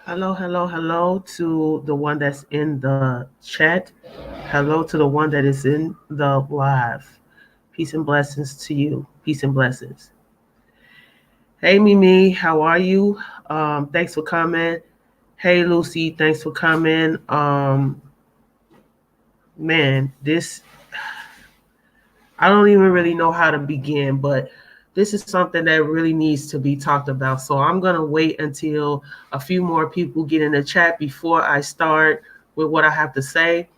Hello, hello, hello to the one that's in the chat. Hello to the one that is in the live. Peace and blessings to you. Peace and blessings. Hey, Mimi, how are you? Thanks for coming. Hey, Lucy, thanks for coming. Man, this I don't even really know how to begin, but this is something that really needs to be talked about. So I'm gonna wait until a few more people get in the chat before I start with what I have to say.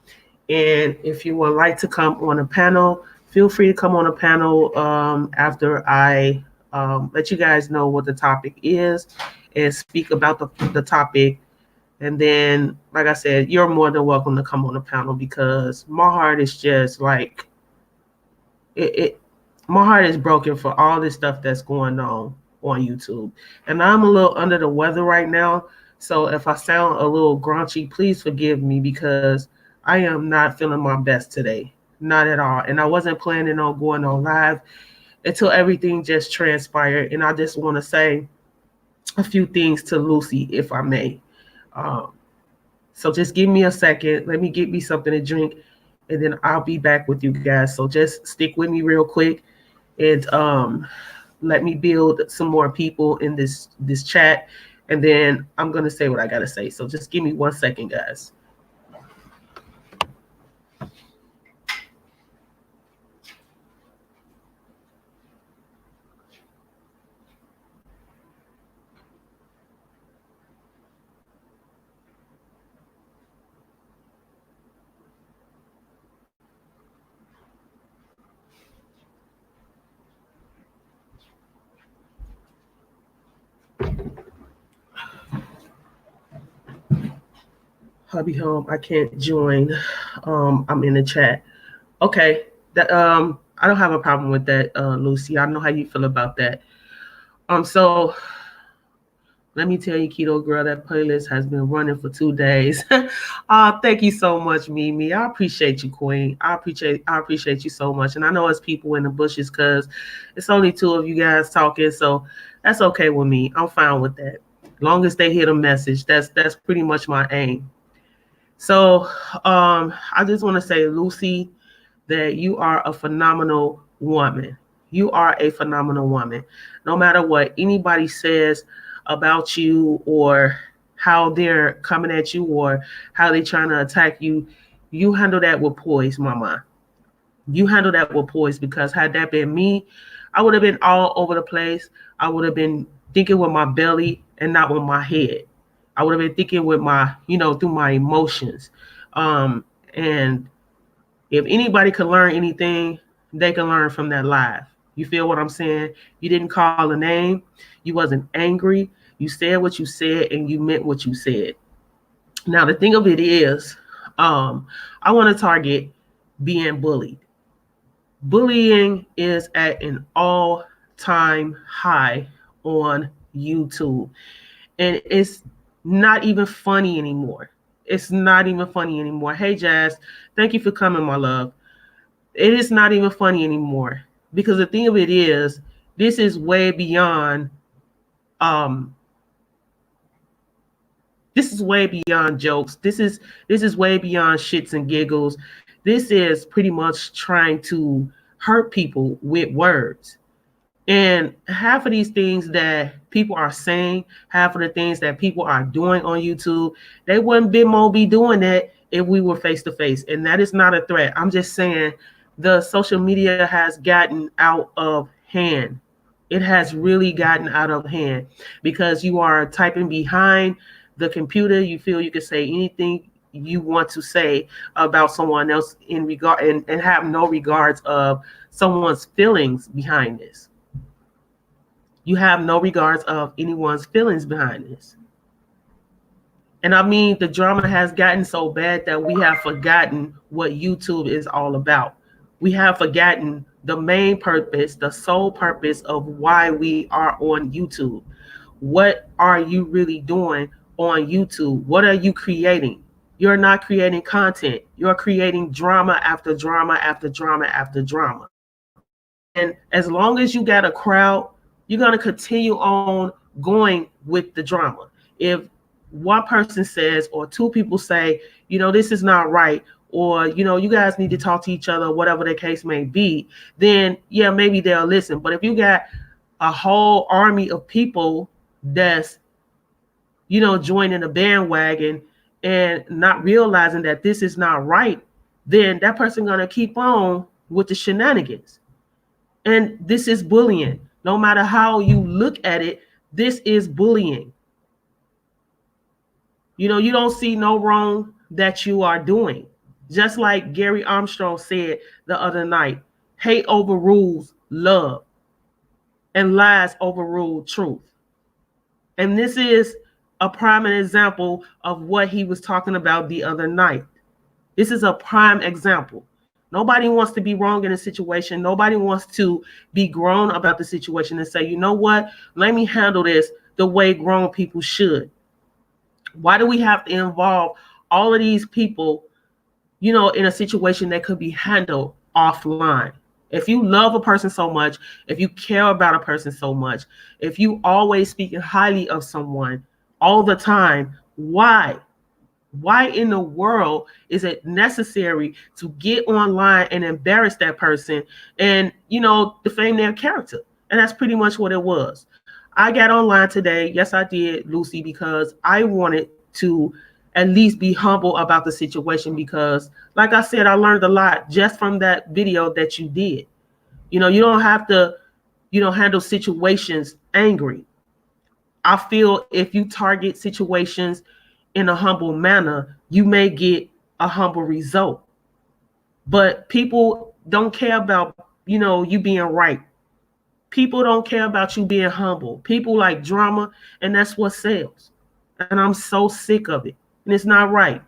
And if you would like to come on a panel, feel free to come on a panel after I let you guys know what the topic is and speak about the topic. And then, like I said, you're more than welcome to come on the panel because my heart is just like it my heart is broken for all this stuff that's going on YouTube. And I'm a little under the weather right now. So if I sound a little graunchy, please forgive me because I am not feeling my best today. Not at all. And I wasn't planning on going on live until everything just transpired. And I just want to say a few things to Lucy, if I may. Um, so just give me a second. Let me get me something to drink, and then I'll be back with you guys. So just stick with me real quick and let me build some more people in this chat, and then I'm gonna say what I gotta say. So just give me 1 second, guys. Hubby home, I can't join. I'm in the chat. Okay, that I don't have a problem with that, Lucy. I know how you feel about that. So let me tell you, Keto Girl, that playlist has been running for 2 days. Thank you so much, Mimi. I appreciate you, Queen. I appreciate you so much. And I know it's people in the bushes because it's only two of you guys talking, so that's okay with me. I'm fine with that. Long as they hear the message, that's pretty much my aim. So I just want to say, Lucy, that you are a phenomenal woman. You are a phenomenal woman. No matter what anybody says about you or how they're coming at you or how they're trying to attack you, you handle that with poise, mama. You handle that with poise because had that been me, I would have been all over the place. I would have been thinking with my belly and not with my head. I would have been thinking with my, through my emotions. And if anybody could learn anything, they can learn from that live. You feel what I'm saying? You didn't call a name. You wasn't angry. You said what you said and you meant what you said. Now the thing of it is, I want to target being bullied. Bullying is at an all-time high on YouTube. And it's not even funny anymore. It's not even funny anymore. Hey Jazz, thank you for coming, my love. It is not even funny anymore because the thing of it is this is way beyond um this is way beyond jokes. This is way beyond shits and giggles. This is pretty much trying to hurt people with words. And half of these things that people are saying, half of the things that people are doing on YouTube, they wouldn't be doing that if we were face to face. And that is not a threat. I'm just saying the social media has gotten out of hand. It has really gotten out of hand because you are typing behind the computer. You feel you can say anything you want to say about someone else in regard and have no regards of someone's feelings behind this. You have no regards of anyone's feelings behind this. And I mean, the drama has gotten so bad that we have forgotten what YouTube is all about. We have forgotten the main purpose, the sole purpose of why we are on YouTube. What are you really doing on YouTube? What are you creating? You're not creating content. You're creating drama after drama after drama after drama. And as long as you got a crowd, you're going to continue on going with the drama. If one person says or two people say, this is not right, or, you guys need to talk to each other, whatever the case may be, then yeah, maybe they'll listen. But if you got a whole army of people that's, joining a bandwagon and not realizing that this is not right, then that person gonna keep on with the shenanigans. And this is bullying. No matter how you look at it, this is bullying. You don't see no wrong that you are doing. Just like Gary Armstrong said the other night, hate overrules love and lies overrule truth. And this is a prime example of what he was talking about the other night. This is a prime example. Nobody wants to be wrong in a situation. Nobody wants to be grown about the situation and say, you know what, let me handle this the way grown people should. Why do we have to involve all of these people, in a situation that could be handled offline? If you love a person so much, if you care about a person so much, if you always speaking highly of someone all the time, why in the world is it necessary to get online and embarrass that person and, defame their character? And that's pretty much what it was. I got online today. Yes, I did, Lucy, because I wanted to at least be humble about the situation, because like I said, I learned a lot just from that video that you did. You don't have to, handle situations angry. I feel if you target situations in a humble manner, you may get a humble result. But people don't care about, you being right. People don't care about you being humble. People like drama, and that's what sells. And I'm so sick of it. And it's not right.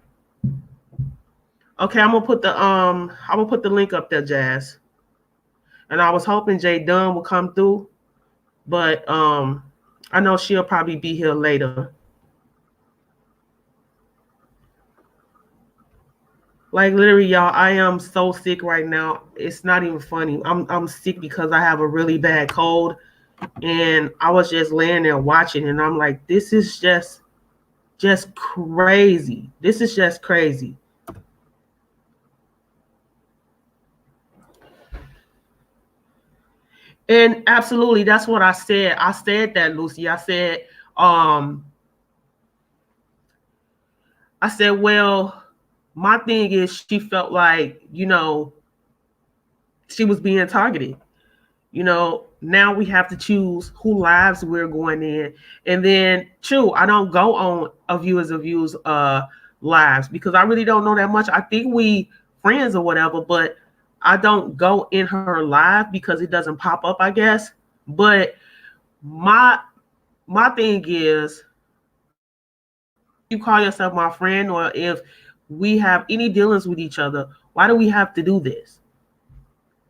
Okay, I'm gonna put the link up there, Jazz. And I was hoping Jay Dunn would come through, but I know she'll probably be here later. Like literally, y'all, I am so sick right now. It's not even funny. I'm sick because I have a really bad cold, and I was just laying there watching, and I'm like, this is just crazy. This is just crazy. And absolutely, that's what I said. I said that, Lucy. I said, well, my thing is she felt like, she was being targeted. Now we have to choose who lives we're going in. And then, true, I don't go on A Views lives because I really don't know that much. I think we friends or whatever, but I don't go in her live because it doesn't pop up, I guess. But my thing is, you call yourself my friend, or if we have any dealings with each other, why do we have to do this?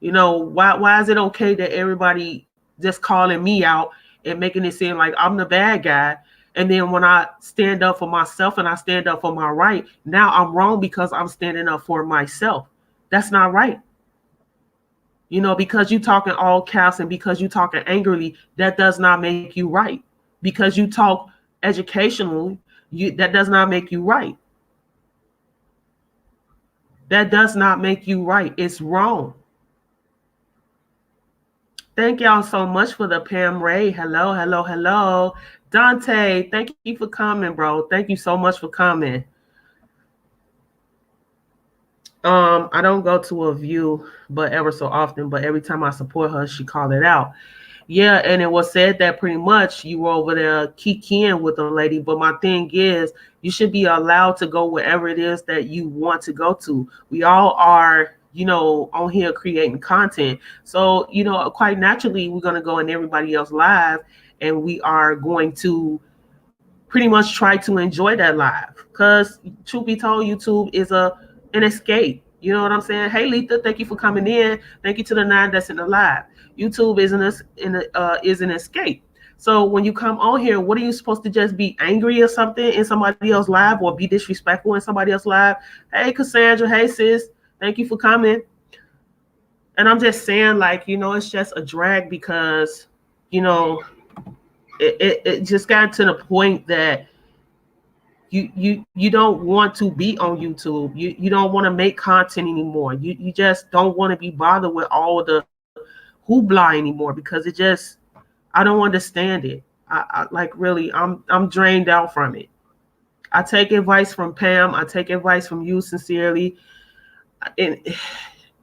Why is it okay that everybody just calling me out and making it seem like I'm the bad guy? And then when I stand up for myself and I stand up for my right, now I'm wrong because I'm standing up for myself. That's not right. Because you talking all caps and because you talking angrily, that does not make you right. Because you talk educationally, that does not make you right. That does not make you right. It's wrong. Thank y'all so much for the Pam Ray. Hello. Dante, thank you for coming, bro. Thank you so much for coming. I don't go to A View but ever so often, but every time I support her, she called it out. Yeah, and it was said that pretty much you were over there kikiing with a lady. But my thing is, you should be allowed to go wherever it is that you want to go to. We all are, on here creating content. So, quite naturally, we're going to go in everybody else live, and we are going to pretty much try to enjoy that live. Because truth be told, YouTube is an escape. You know what I'm saying? Hey, Letha, thank you for coming in. Thank you to the 9 that's in the live. YouTube is an escape. So when you come on here, what are you supposed to just be angry or something in somebody else's live, or be disrespectful in somebody else's live? Hey, Cassandra. Hey, sis. Thank you for coming. And I'm just saying, like, it's just a drag because, it just got to the point that you don't want to be on YouTube. You don't want to make content anymore. You just don't want to be bothered with all the hoopla anymore because it just I don't understand it. I like really I'm drained out from it. I take advice from Pam. I take advice from you sincerely. And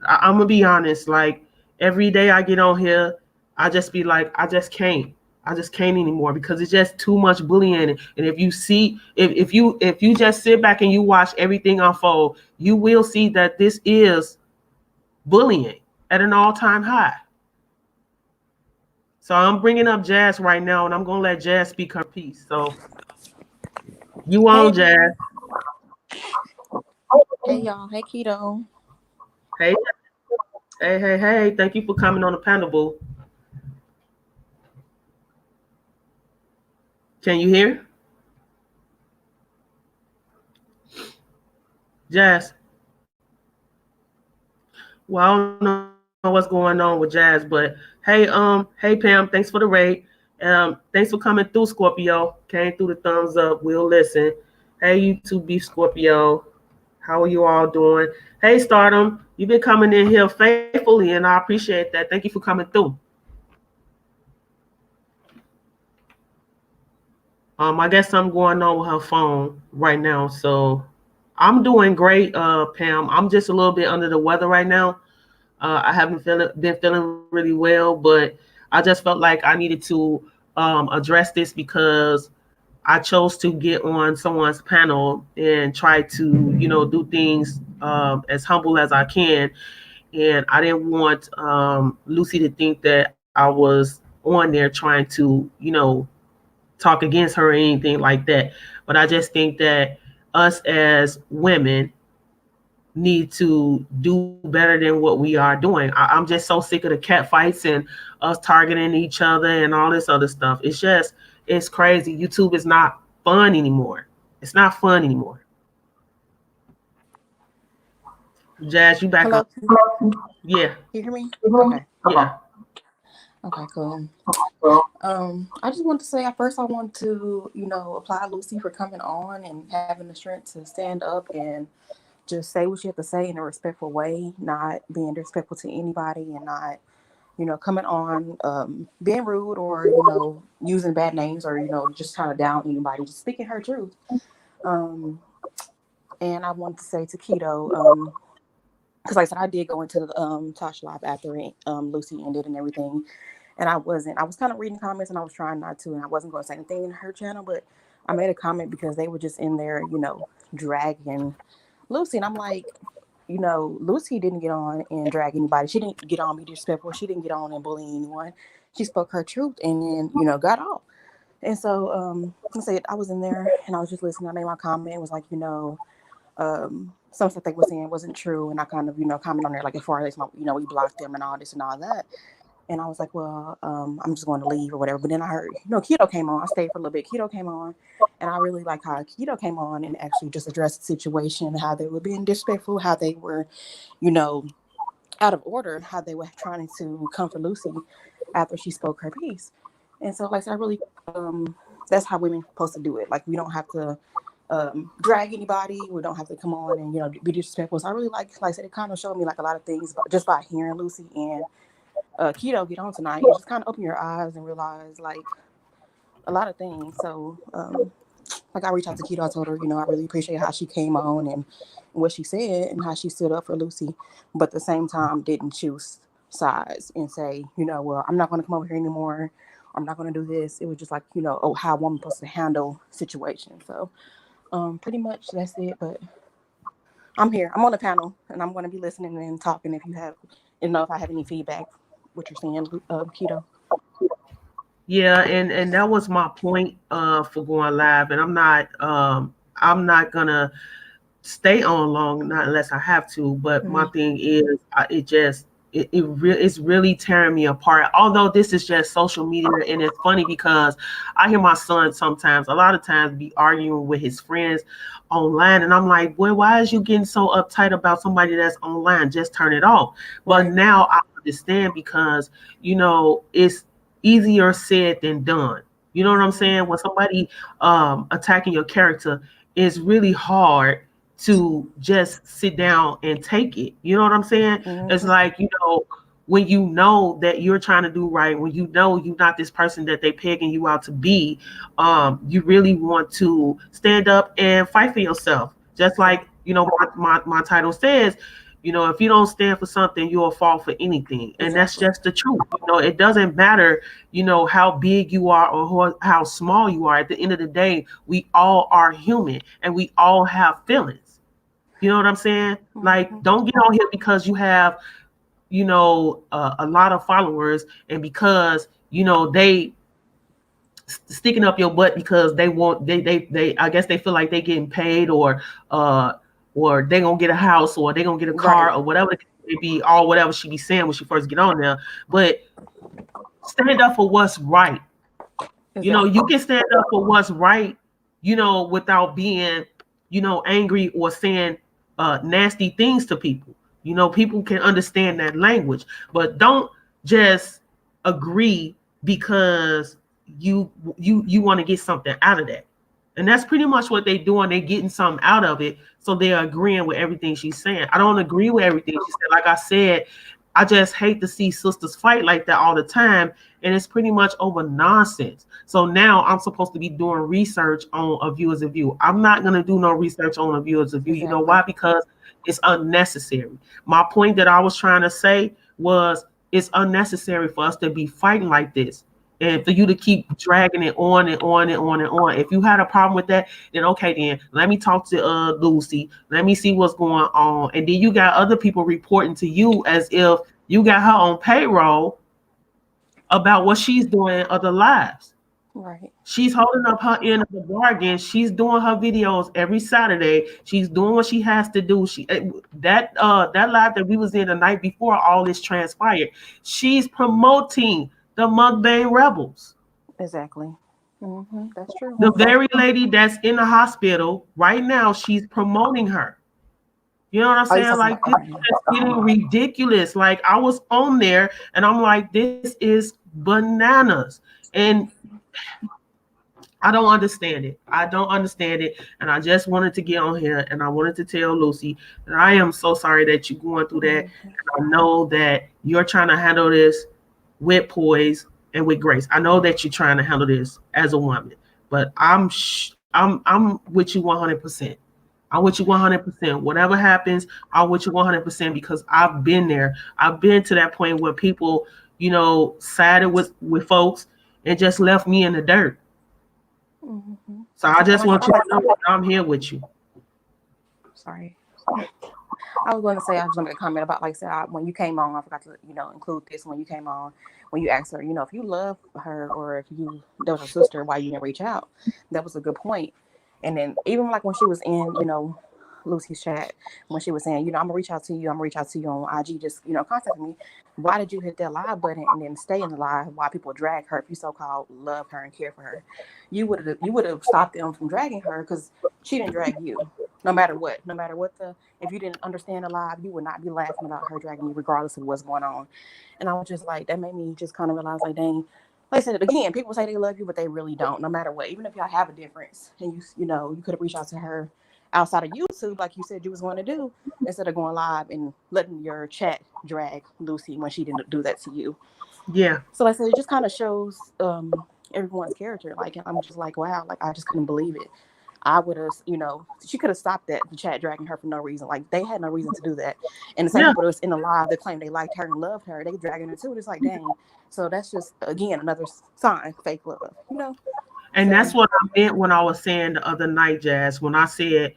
I'm gonna be honest. Like every day I get on here, I just be like, I just can't. I just can't anymore because it's just too much bullying. And if you see, if you just sit back and you watch everything unfold, you will see that this is bullying at an all-time high. So I'm bringing up Jazz right now, and I'm gonna let Jazz speak her piece. So you Hey, on, Jazz? hey y'all. Hey Keto. Hey, hey! Thank you for coming on the panel, boo. Can you hear, Jazz? Well, I don't know what's going on with Jazz, but hey Pam, thanks for the raid. Thanks for coming through, Scorpio. Came through the thumbs up. We'll listen. Hey, you two beef Scorpio. How are you all doing? Hey, Stardom, you've been coming in here faithfully, and I appreciate that. Thank you for coming through. I guess I'm going on with her phone right now, so I'm doing great, Pam. I'm just a little bit under the weather right now. I haven't been feeling really well, but I just felt like I needed to address this because I chose to get on someone's panel and try to, do things as humble as I can. And I didn't want Lucy to think that I was on there trying to, talk against her or anything like that. But I just think that us as women need to do better than what we are doing. I'm just so sick of the cat fights and us targeting each other and all this other stuff. It's crazy. YouTube is not fun anymore. It's not fun anymore. Jazz, you back on? Hello. Yeah, You hear me? Okay. yeah. Okay. Cool. I just want to say at first I want to, apply Lucy for coming on and having the strength to stand up and just say what you have to say in a respectful way, not being disrespectful to anybody and not, coming on being rude or, using bad names or, just trying to down anybody, just speaking her truth. Um, and I want to say to Keto, because like I said, I did go into the Tasha Live after Lucy ended and everything. And I was kind of reading comments and I was trying not to, and I wasn't going to say anything in her channel, but I made a comment because they were just in there, dragging Lucy. And I'm like, Lucy didn't get on and drag anybody. She didn't get on be disrespectful. She didn't get on and bully anyone. She spoke her truth and then, got off. And so, I said, I was in there and I was just listening. I made my comment. It was like, some stuff they were saying wasn't true. And I kind of, comment on there, like, as far as, we blocked them and all this and all that. And I was like, well, I'm just going to leave or whatever. But then I heard, Keto came on. I stayed for a little bit. Keto came on. And I really like how Keto came on and actually just addressed the situation, how they were being disrespectful, how they were, out of order, how they were trying to comfort Lucy after she spoke her piece. And so, like, I really, that's how women are supposed to do it. Like, we don't have to drag anybody. We don't have to come on and, be disrespectful. So I really like I said, it kind of showed me, like, a lot of things just by hearing Lucy and Keto get on tonight. You just kind of open your eyes and realize, like, a lot of things. So, like, I reached out to Keto. I told her, I really appreciate how she came on and what she said and how she stood up for Lucy, but at the same time didn't choose sides and say, well, I'm not going to come over here anymore. I'm not going to do this. It was just like, how a woman supposed to handle situations. So, pretty much that's it. But I'm here. I'm on the panel and I'm going to be listening and talking if you have, if I have any feedback, what you're saying, Keto. Yeah, and that was my point for going live. And I'm not gonna stay on long, not unless I have to. But my thing is, it's really tearing me apart. Although this is just social media, and it's funny because I hear my son sometimes, a lot of times, be arguing with his friends online, and I'm like, boy, why is you getting so uptight about somebody that's online? Just turn it off. But now I understand because it's easier said than done. You know what I'm saying? When somebody attacking your character, it's really hard to just sit down and take it. You know what I'm saying? Mm-hmm. It's like, when you know that you're trying to do right, when you know you're not this person that they pegging you out to be, you really want to stand up and fight for yourself. Just like, my title says, if you don't stand for something, you'll fall for anything. And that's Exactly. just the truth. It doesn't matter, how big you are or how small you are. At the end of the day, we all are human and we all have feelings. You know what I'm saying? Mm-hmm. Like, don't get on here because you have, a lot of followers, and because, they sticking up your butt because they want, they I guess they feel like they getting paid, or they gonna get a house, or they gonna get a car, Right. or whatever it be, or whatever she be saying when she first get on there. But stand up for what's right. Exactly. You can stand up for what's right, without being, angry or saying nasty things to people. People can understand that language, but don't just agree because you want to get something out of that. And that's pretty much what they're doing. They're getting something out of it. So they're agreeing with everything she's saying. I don't agree with everything she said. Like I said, I just hate to see sisters fight like that all the time. And it's pretty much over nonsense. So now I'm supposed to be doing research on A View Is a View. I'm not going to do no research on A View Is a View. You know Exactly. why? Because it's unnecessary. My point that I was trying to say was, it's unnecessary for us to be fighting like this. And for you to keep dragging it on and on and on and on. If you had a problem with that, then okay, then let me talk to Lucy. Let me see what's going on. And then you got other people reporting to you as if you got her on payroll about what she's doing in other lives. Right. She's holding up her end of the bargain. She's doing her videos every Saturday. She's doing what she has to do. That live that we was in the night before all this transpired, she's promoting the Mukbang Rebels. Exactly. Mm-hmm. That's true. The very lady that's in the hospital right now, she's promoting her. You know what I'm Oh, you saying? talking Like, this about? is just getting ridiculous. Like, I was on there and I'm like, this is bananas. And I don't understand it. I don't understand it. And I just wanted to get on here and I wanted to tell Lucy that I am so sorry that you're going through that. Mm-hmm. And I know that you're trying to handle this with poise and with grace. I know that you're trying to handle this as a woman, but I'm with you 100%. I'm with you 100%. Whatever happens, I'm with you 100% because I've been there. I've been to that point where people, sided with folks and just left me in the dirt. Mm-hmm. So I just Like, want you to know that I'm here with you. sorry. I was going to say, I was going to comment about, like I said, when you came on, I forgot to, include this when you came on, when you asked her, if you love her or if that was your sister, why you didn't reach out. That was a good point. And then even like when she was in, Lucy's chat, when she was saying, I'm gonna reach out to you, on IG, just, contact me. Why did you hit that live button and then stay in the live while people drag her? If you so-called love her and care for her, you would have stopped them from dragging her, because she didn't drag you. No matter what, if you didn't understand the live, you would not be laughing about her dragging you regardless of what's going on. And I was just like, that made me just kind of realize, like, dang, like I said, again, people say they love you, but they really don't, no matter what. Even if y'all have a difference and you could have reached out to her outside of YouTube, like you said you was going to do, instead of going live and letting your chat drag Lucy when she didn't do that to you. Yeah. So like I said, it just kind of shows everyone's character. Like, I'm just like, wow, like, I just couldn't believe it. I would have, she could have stopped the chat dragging her for no reason. Like, they had no reason to do that. And the same people that was in the live that claimed they liked her and loved her, they dragging her too. It's like, dang. So that's just, again, another sign, fake love, And So, that's what I meant when I was saying the other night, Jazz, when I said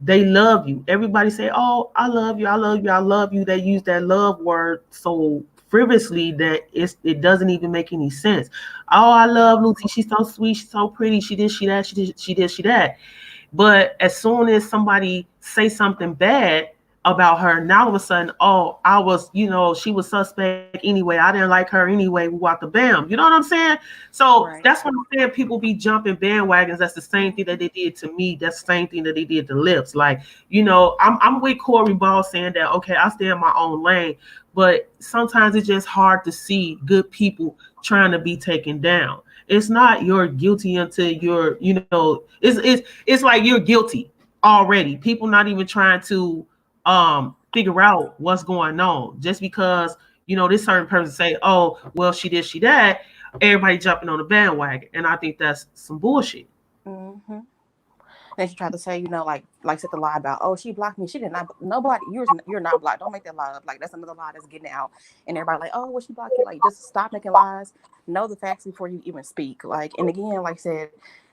they love you. Everybody say, oh, I love you, I love you, I love you. They use that love word so frivolously that it doesn't even make any sense. Oh, I love Lucy. She's so sweet. She's so pretty. She did, she that, she that. But as soon as somebody say something bad about her, now all of a sudden, oh, I was, she was suspect anyway. I didn't like her anyway. We walked the bam. You know what I'm saying? So right. That's what I'm saying. People be jumping bandwagons. That's the same thing that they did to me. That's the same thing that they did to Lips. Like, I'm with Corey Ball saying that, okay, I stay in my own lane. But sometimes it's just hard to see good people trying to be taken down. It's not you're guilty until you're, it's like you're guilty already. People not even trying to figure out what's going on just because this certain person say, oh well, she did, she that, everybody jumping on the bandwagon, and I think that's some bullshit. Mm-hmm. And she tried to say, said the lie about, oh, she blocked me. She did not. Nobody, you're not blocked. Don't make that lie up. Like, that's another lie that's getting out. And everybody like, oh, well, she blocked you. Like, just stop making lies. Know the facts before you even speak. Like, and again, like I said,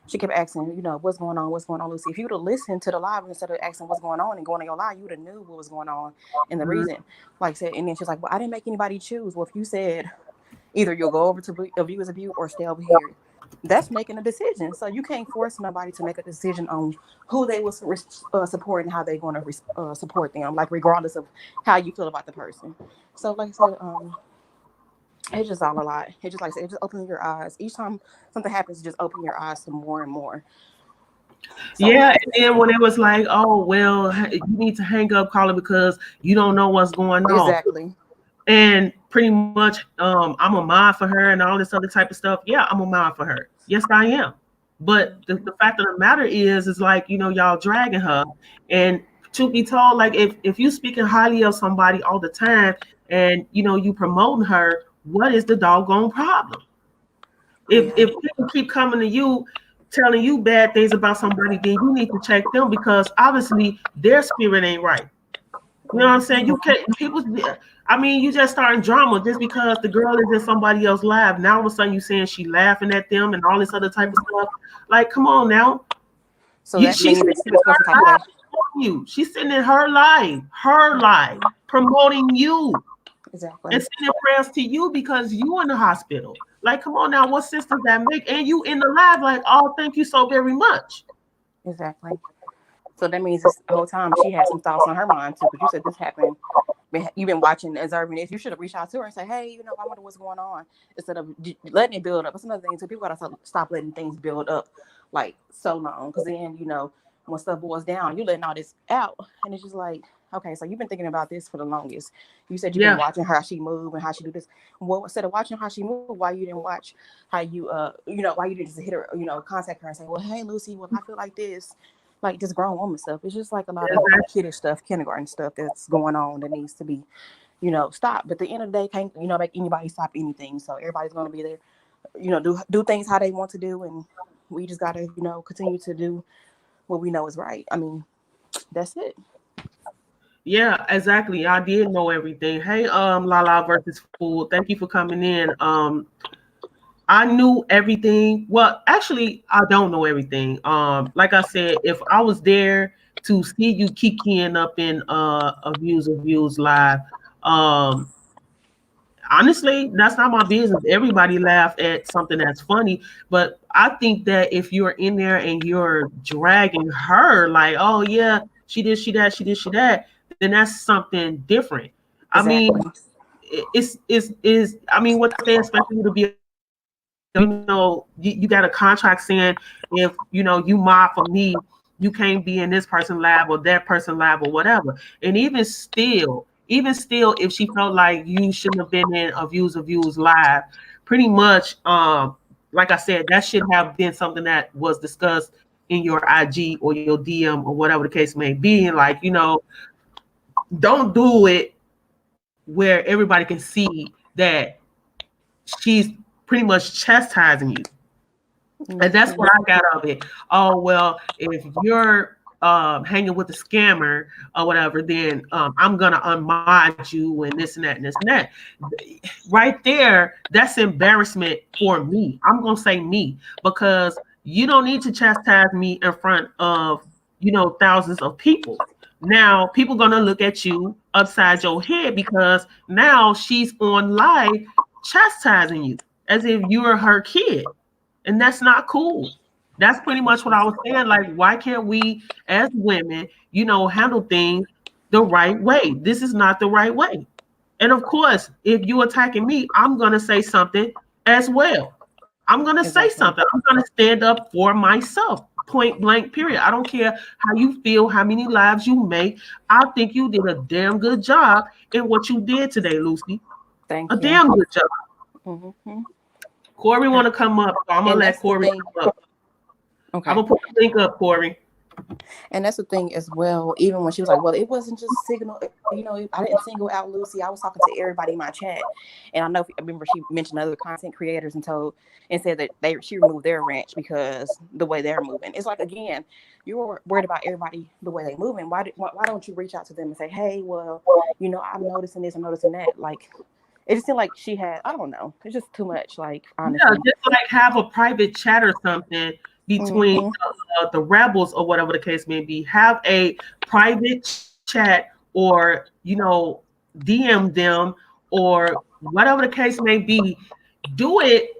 she kept asking, what's going on, Lucy? If you would have listened to the live instead of asking what's going on and going on your lie, you would have knew what was going on and the reason. Like I said, and then she's like, well, I didn't make anybody choose. Well, if you said either you'll go over to A View Is a View or stay over here, that's making a decision. So you can't force nobody to make a decision on who they will support and how they're going to support them, like regardless of how you feel about the person. So like I said, it's just all a lot. It's just like I said, it just opening your eyes. Each time something happens, just open your eyes to more and more. So, yeah, and then when it was like, oh well, you need to hang up calling because you don't know what's going on. Exactly. And pretty much, I'm a mind for her and all this other type of stuff. Yeah, I'm a mind for her. Yes, I am. But the fact of the matter is like, y'all dragging her. And truth be told, like if you speaking highly of somebody all the time and you promoting her, what is the doggone problem? If people keep coming to you telling you bad things about somebody, then you need to check them because obviously their spirit ain't right. You know what I'm saying? You can't, you just starting drama just because the girl is in somebody else's live. Now all of a sudden you saying she laughing at them and all this other type of stuff. Like, come on now. So that means she's sitting in her live, promoting you. Exactly. And sending prayers to you because you in the hospital. Like, come on now, what sense does that make? And you in the live, like, oh, thank you so very much. Exactly. So that means this whole time she had some thoughts on her mind too. Because you said this happened. You've been watching, observing this. You should have reached out to her and say, hey, I wonder what's going on. Instead of letting it build up. That's another thing too. People gotta stop letting things build up like so long. Because then, when stuff boils down, you're letting all this out. And it's just like, okay, so you've been thinking about this for the longest. You said you've been watching how she move and how she do this. Well, instead of watching how she move, why you didn't watch how you, why you didn't just hit her, contact her and say, well, hey, Lucy, well, I feel like this. Like just grown woman stuff. It's just like a lot of kiddish stuff, kindergarten stuff that's going on that needs to be, stopped. But at the end of the day, can't, make anybody stop anything. So everybody's going to be there, do things how they want to do. And we just got to, continue to do what we know is right. I mean, that's it. Yeah, exactly. I did know everything. Hey, Lala versus Fool. Thank you for coming in. I knew everything. Well, actually, I don't know everything. Like I said, if I was there to see you kikiing up in A Views live, honestly, that's not my business. Everybody laugh at something that's funny, but I think that if you're in there and you're dragging her, like, oh yeah, she did, she that, she did, she that, then that's something different. Exactly. I mean, what they expect you to be. You got a contract saying if you mod for me, you can't be in this person lab or that person lab or whatever. And even still, if she felt like you shouldn't have been in A Views live, pretty much, like I said, that should have been something that was discussed in your IG or your DM or whatever the case may be. And like, don't do it where everybody can see that she's pretty much chastising you. And that's what I got of it. Oh, well, if you're hanging with a scammer or whatever, then I'm going to unmod you and this and that and this and that. Right there, that's embarrassment for me. I'm going to say me, because you don't need to chastise me in front of, thousands of people. Now, people going to look at you upside your head because now she's on live chastising you as if you were her kid. And that's not cool. That's pretty much what I was saying. Like, why can't we as women, handle things the right way? This is not the right way. And of course, if you're attacking me, I'm going to say something as well. I'm going to say something. I'm going to stand up for myself. Point blank, period. I don't care how you feel, how many lives you make. I think you did a damn good job in what you did today, Lucy. Thank you. A damn good job. Mm-hmm. Corey want to come up, so I'm gonna let Corey come up. Okay. I'm gonna put the link up, Corey. And that's the thing as well. Even when she was like, "Well, it wasn't just signal. You know, I didn't single out Lucy. I was talking to everybody in my chat." And I remember she mentioned other content creators and said that she removed their ranch because the way they're moving. It's like, again, you're worried about everybody the way they're moving. Why don't you reach out to them and say, "Hey, well, you know, I'm noticing this, I'm noticing that." Like, it just seemed like she had, I don't know, it's just too much. Like, honestly, yeah, just like have a private chat or something between the rebels or whatever the case may be. Have a private chat, or DM them, or whatever the case may be. Do it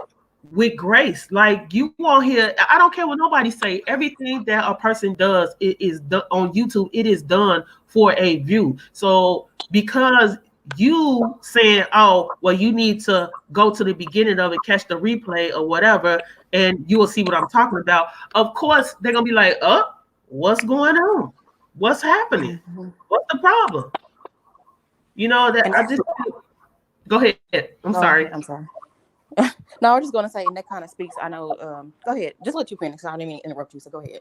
with grace. Like, you won't hear. I don't care what nobody say. Everything that a person does, it is done on YouTube. It is done for a view. So because you saying, "Oh, well, you need to go to the beginning of it, catch the replay or whatever, and you will see what I'm talking about." Of course, they're gonna be like, "Oh, what's going on? What's happening? What's the problem?" That I just go ahead. I'm sorry. I'm sorry. No, I was just going to say, and that kind of speaks. I know. Go ahead. Just let you finish. I didn't mean to interrupt you, so go ahead.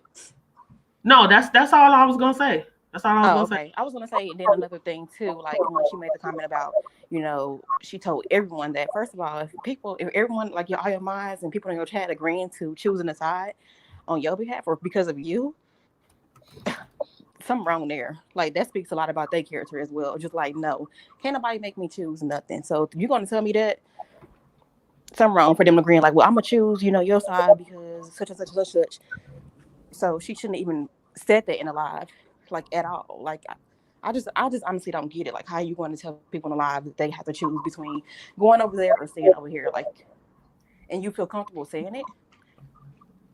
No, that's all I was gonna say. That's all I was gonna say. I was gonna say then another thing too, like when she made the comment about, she told everyone that, first of all, if everyone, like all your minds and people in your chat agreeing to choosing a side on your behalf or because of you, something wrong there. Like, that speaks a lot about their character as well. Just like, no, can't nobody make me choose nothing. So if you're gonna tell me that, something wrong for them agreeing, like, well, I'm gonna choose, your side because such and such and such. So she shouldn't even said that in a live, like, at all. Like, I just honestly don't get it. Like, how are you going to tell people in a live that they have to choose between going over there or staying over here? Like, and you feel comfortable saying it?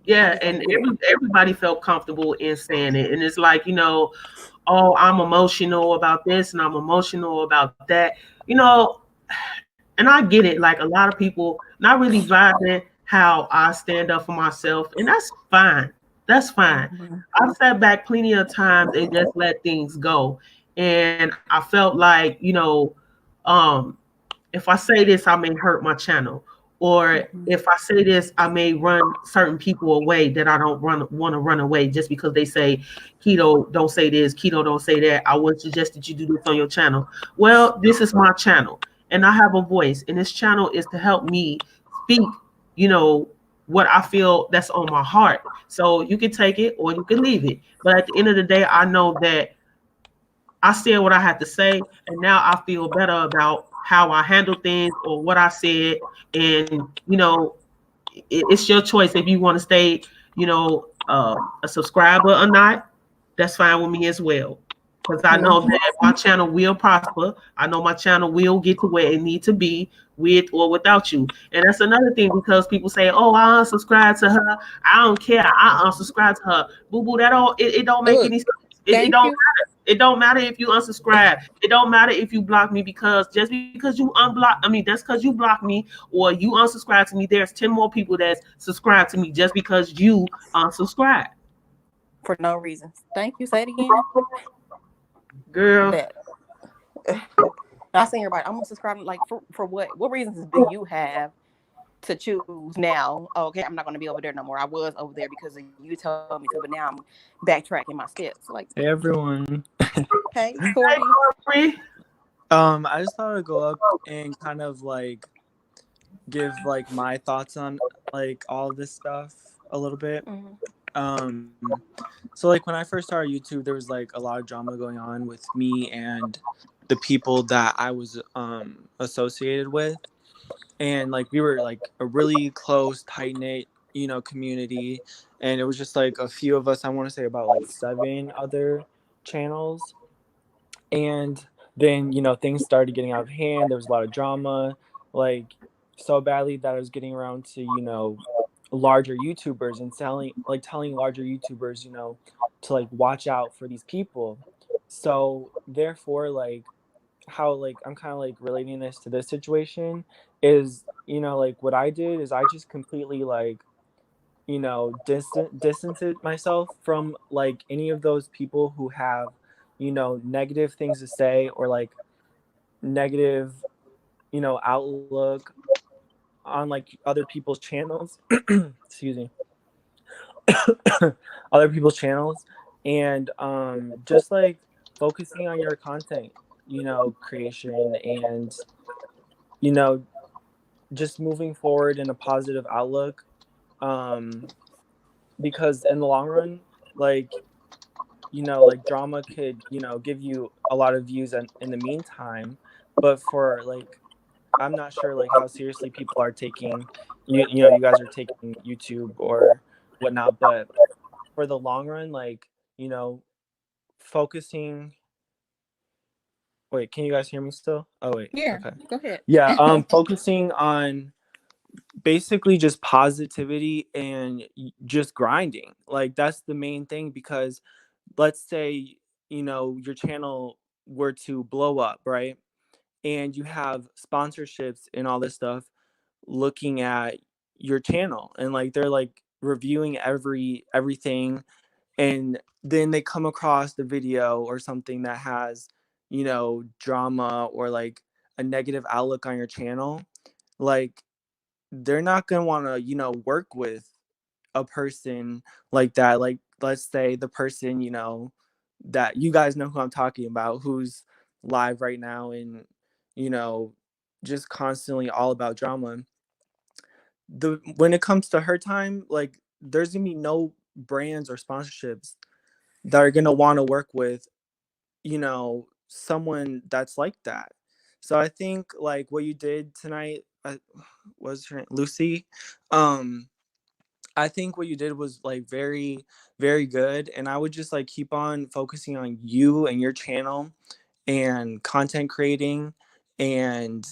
Yeah, and everybody felt comfortable in saying it. And it's like, "Oh, I'm emotional about this and I'm emotional about that." And I get it. Like, a lot of people not really vibing how I stand up for myself, and that's fine. That's fine. Mm-hmm. I've sat back plenty of times and just let things go. And I felt like, um, if I say this, I may hurt my channel. Or if I say this, I may run certain people away that I don't want to run away just because they say, "Keto, don't say this. Keto, don't say that. I would suggest that you do this on your channel." Well, this is my channel, and I have a voice, and this channel is to help me speak, what I feel that's on my heart. So you can take it or you can leave it. But at the end of the day, I know that I said what I had to say, and now I feel better about how I handle things or what I said. And it's your choice if you want to stay, a subscriber or not. That's fine with me as well, because I know that my channel will prosper. I know my channel will get to where it needs to be, with or without you. And that's another thing, because people say, "Oh, I unsubscribe to her. I don't care. I unsubscribe to her." Boo boo. It don't make any sense. It don't matter. It don't matter if you unsubscribe. It don't matter if you block me, because just because you that's because you block me or you unsubscribe to me. There's 10 more people that subscribe to me just because you unsubscribe. For no reason. Thank you. Say it again. Girl. That. I seen everybody. I'm gonna subscribe. Like, for what? What reasons do you have to choose now? Okay, I'm not gonna be over there no more. I was over there because you told me to, but now I'm backtracking my steps. Like, hey everyone. Hey, Corey. I just thought I'd go up and kind of like give like my thoughts on like all of this stuff a little bit. So like when I first started YouTube, there was like a lot of drama going on with me and the people that I was associated with, and like we were like a really close, tight-knit community, and it was just like a few of us. I want to say about like 7 other channels. And then things started getting out of hand. There was a lot of drama, like so badly that I was getting around to larger YouTubers and telling larger YouTubers to like watch out for these people. So therefore, like how like I'm kind of like relating this to this situation is like what I did is I just completely like distanced myself from like any of those people who have negative things to say or like negative outlook on like other people's channels. Excuse me. Other people's channels, and just like focusing on your content, creation, and you know just moving forward in a positive outlook, um because in the long run, like like drama could give you a lot of views in the meantime, but for like I'm not sure like how seriously people are taking you guys are taking YouTube or whatnot, but for the long run, like you know focusing. Wait, can you guys hear me still? Oh wait, Yeah, okay. go ahead. Yeah, focusing on basically just positivity and just grinding. Like that's the main thing, because let's say your channel were to blow up, right? And you have sponsorships and all this stuff looking at your channel, and like they're like reviewing everything, and then they come across the video or something that has drama or like a negative outlook on your channel. Like they're not going to want to work with a person like that. Like let's say the person that you guys know who I'm talking about, who's live right now and you know just constantly all about drama. When it comes to her time, like there's gonna be no brands or sponsorships that are gonna want to work with someone that's like that. So I think like what you did tonight, was her name Lucy. um I think what you did was like very, very good. And I would just like keep on focusing on you and your channel and content creating. And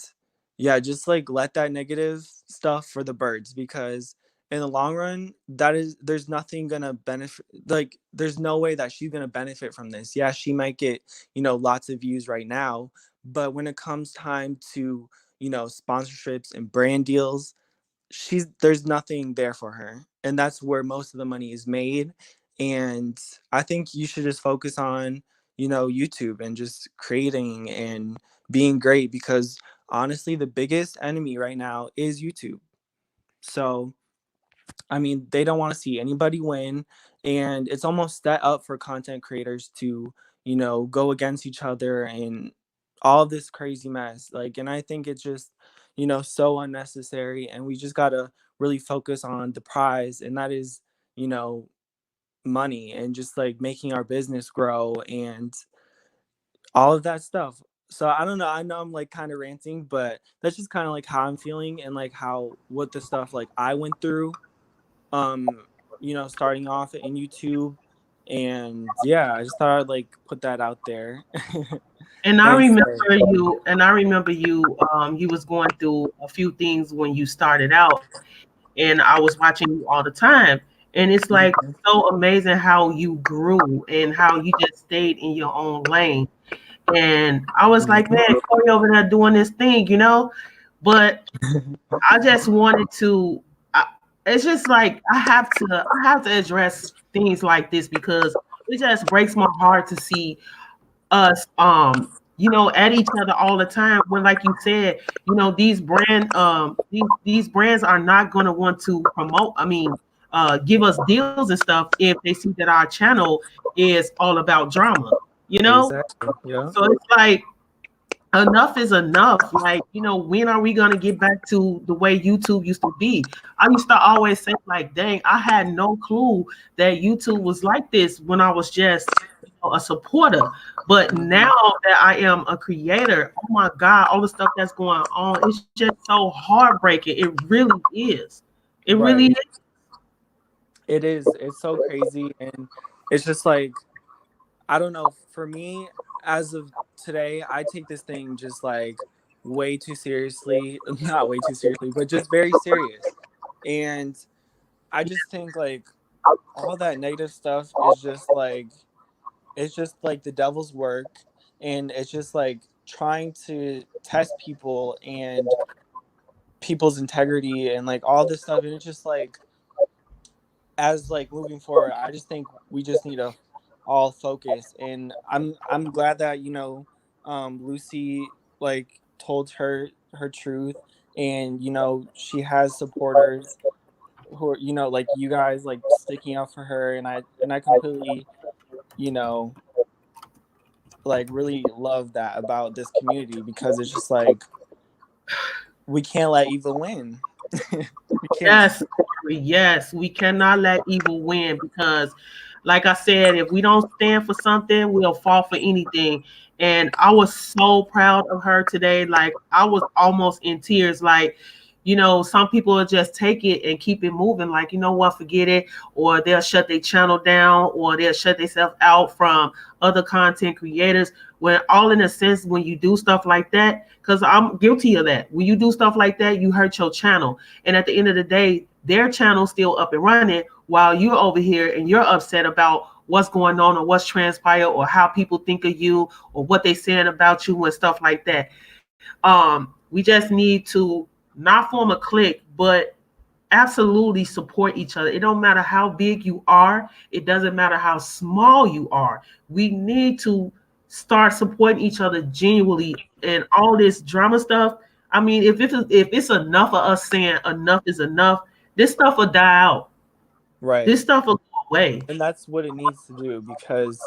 yeah, just like let that negative stuff for the birds, because in the long run, there's nothing gonna benefit. Like there's no way that she's gonna benefit from this. Yeah, she might get, lots of views right now, but when it comes time to, sponsorships and brand deals, there's nothing there for her, and that's where most of the money is made. And I think you should just focus on YouTube and just creating and being great, because honestly the biggest enemy right now is YouTube. So I mean, they don't want to see anybody win, and it's almost set up for content creators to, go against each other and all this crazy mess. Like, and I think it's just, so unnecessary, and we just gotta really focus on the prize, and that is, you know, money, and just like making our business grow and all of that stuff. So I don't know. I know I'm like kind of ranting, but that's just kind of like how I'm feeling, and like how what the stuff like I went through um starting off in YouTube. And yeah, I just thought I'd like put that out there. And I And remember say, you, you was going through a few things when you started out, and I was watching you all the time. And it's like mhm, so amazing how you grew and how you just stayed in your own lane. And I was like, mhm. man, Corey over there doing this thing. But I just wanted to. It's just like I have to address things like this because it just breaks my heart to see us at each other all the time when, like you said, these brands are not going to want to promote, give us deals and stuff if they see that our channel is all about drama. Exactly. Yeah. So it's like enough is enough. Like, when are we gonna get back to the way YouTube used to be? I used to always say, like, dang, I had no clue that YouTube was like this when I was just a supporter. But Mhm. now that I am a creator, oh my God, all the stuff that's going on, it's just so heartbreaking. It really is. It really Right. is. It is. It's so crazy, and it's just like I don't know. For me, as of today, I take this thing just like way too seriously. Not way too seriously, but just very serious. And I just think like all that negative stuff is just like it's just like the devil's work, and it's just like trying to test people and people's integrity and like all this stuff. And it's just like as like moving forward, I just think we just need to all focus. And I'm glad that Lucy like told her truth, and she has supporters who are like you guys, like sticking up for her, and I completely like really love that about this community, because it's just like we can't let evil win. We can't. Yes, Corey, yes, we cannot let evil win because, like I said, if we don't stand for something, we'll fall for anything. And I was so proud of her today. Like, I was almost in tears. Like, some people will just take it and keep it moving. Like, you know what, forget it. Or they'll shut their channel down, or they'll shut themselves out from other content creators. When all in a sense, when you do stuff like that, because I'm guilty of that. When you do stuff like that, you hurt your channel. And at the end of the day, their channel's still up and running while you're over here and you're upset about what's going on or what's transpired or how people think of you or what they're saying about you and stuff like that. We just need to not form a clique, but absolutely support each other. It don't matter how big you are. It doesn't matter how small you are. We need to start supporting each other genuinely. And all this drama stuff, I mean, if it's enough of us saying enough is enough, this stuff will die out. Right. This stuff will go away. And that's what it needs to do, because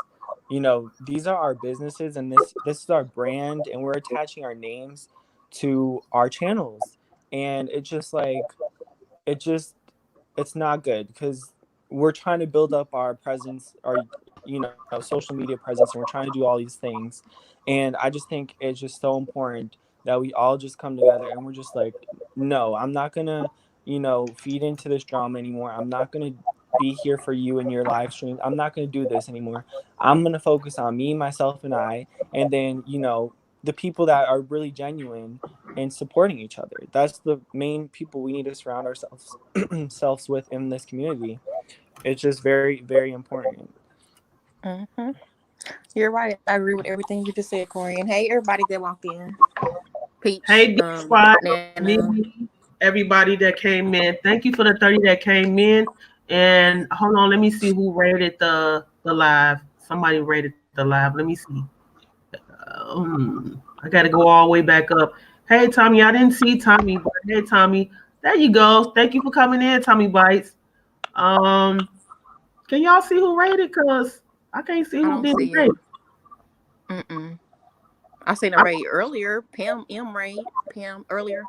these are our businesses, and this is our brand, and we're attaching our names to our channels, and it's just like it's not good, because we're trying to build up our presence, our social media presence, and we're trying to do all these things. And I just think it's just so important that we all just come together, and we're just like, no, I'm not gonna feed into this drama anymore. I'm not gonna be here for you in your live streams. I'm not gonna do this anymore. I'm gonna focus on me, myself, and I, and then the people that are really genuine and supporting each other. That's the main people we need to surround ourselves with in this community. It's just very, very important. Mm-hmm. You're right. I agree with everything you just said, Corey. And hey, everybody that walked in. Peach. Hey, Mimi, everybody that came in. Thank you for the 30 that came in. And hold on, let me see who rated the live. Somebody rated the live. Let me see. I got to go all the way back up. Hey, Tommy, I didn't see Tommy, but hey, Tommy, there you go. Thank you for coming in, Tommy Bites. Can y'all see who rated? Because I can't see who did rate. I seen a raid earlier. Pam M raid. Pam earlier.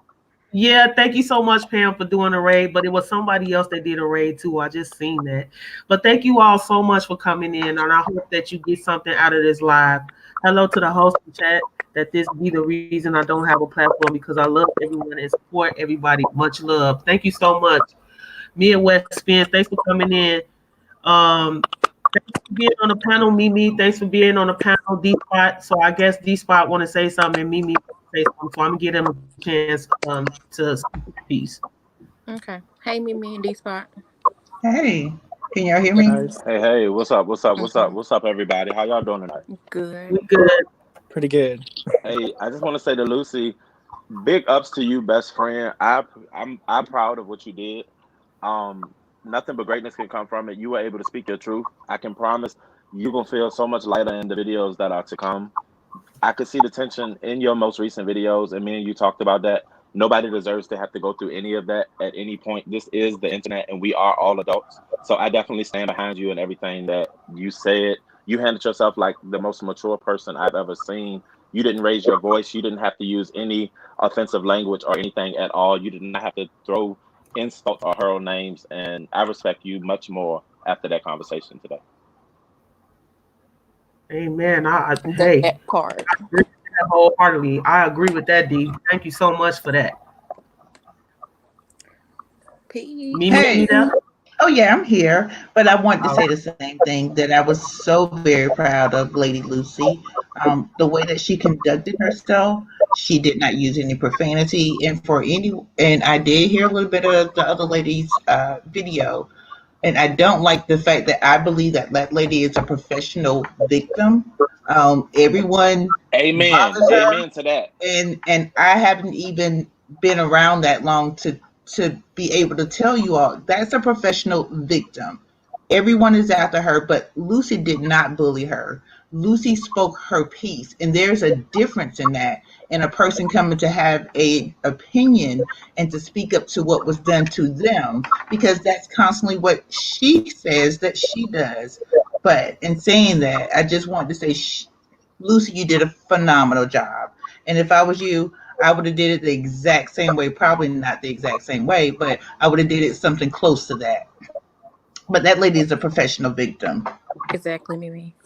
Yeah, thank you so much, Pam, for doing a raid. But it was somebody else that did a raid too. I just seen that. But thank you all so much for coming in, and I hope that you get something out of this live. Hello to the host and chat. That this be the reason I don't have a platform, because I love everyone and support everybody. Much love. Thank you so much. Mia West Spin, thanks for coming in. Thanks for being on the panel, Mimi. Thanks for being on the panel, D Spot. So I guess D Spot want to say something, and Mimi say something. So I'm gonna give them a chance to speak a piece. Okay. Hey, Mimi and D Spot. Hey, can y'all hear me? Hey, what's up, everybody? How y'all doing tonight? Good. We good. Pretty good. Hey, I just want to say to Lucy, big ups to you, best friend. I'm proud of what you did. Nothing but greatness can come from it. You were able to speak your truth. I can promise you're gonna feel so much lighter in the videos that are to come. I could see the tension in your most recent videos, and me and you talked about that. Nobody deserves to have to go through any of that at any point. This is the internet, and we are all adults. So I definitely stand behind you and everything that you said. You handled yourself like the most mature person I've ever seen. You didn't raise your voice. You didn't have to use any offensive language or anything at all. You did not have to throw insults or hurl names. And I respect you much more after that conversation today. Amen. Hey, That part. I agree with that wholeheartedly. I agree with that, D. Thank you so much for that. P. Hey. Oh yeah, I'm here, but I want to say the same thing, that I was so very proud of Lady Lucy. The way that she conducted herself, she did not use any profanity, and I did hear a little bit of the other lady's video, and I don't like the fact that I believe that lady is a professional victim. Everyone, amen to that, and I haven't even been around that long to be able to tell you all that's a professional victim. Everyone is after her, but Lucy did not bully her. Lucy spoke her piece, and there's a difference in that, and a person coming to have a opinion and to speak up to what was done to them, because that's constantly what she says that she does. But in saying that, I just wanted to say, Lucy, you did a phenomenal job. And if I was you, I would have did it the exact same way. Probably not the exact same way, but I would have did it something close to that. But that lady is a professional victim. Exactly, Mimi.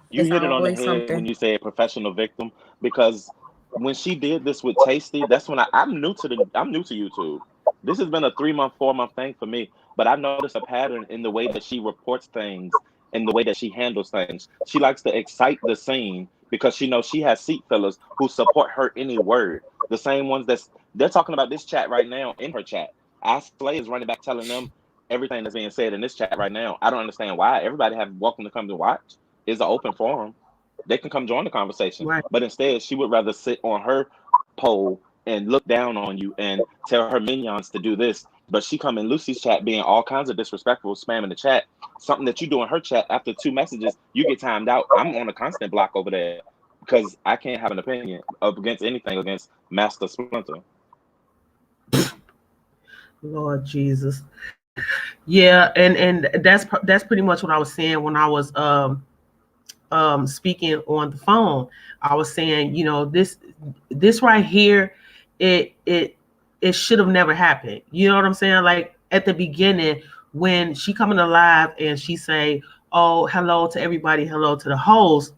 You It's hit it on the always head something. when you say professional victim, because when she did this with Tasty, that's when I'm new to YouTube. This has been a 3-month, 4-month thing for me, but I noticed a pattern in the way that she reports things and the way that she handles things. She likes to excite the scene because she knows she has seat fillers who support her any word. The same ones they're talking about this chat right now in her chat. Ask Slay is running back telling them everything that's being said in this chat right now. I don't understand why. Everybody have welcome to come to watch. It's an open forum. They can come join the conversation. Right. But instead, she would rather sit on her pole and look down on you and tell her minions to do this. But she come in Lucy's chat being all kinds of disrespectful, spamming the chat. Something that you do in her chat after 2 messages, you get timed out. I'm on a constant block over there because I can't have an opinion up against anything against Master Splinter. Lord Jesus. Yeah, and that's pretty much what I was saying when I was speaking on the phone. I was saying, you know, this right here, it should have never happened. You know what I'm saying? Like at the beginning, when she coming to live and she say, "Oh, hello to everybody, hello to the host,"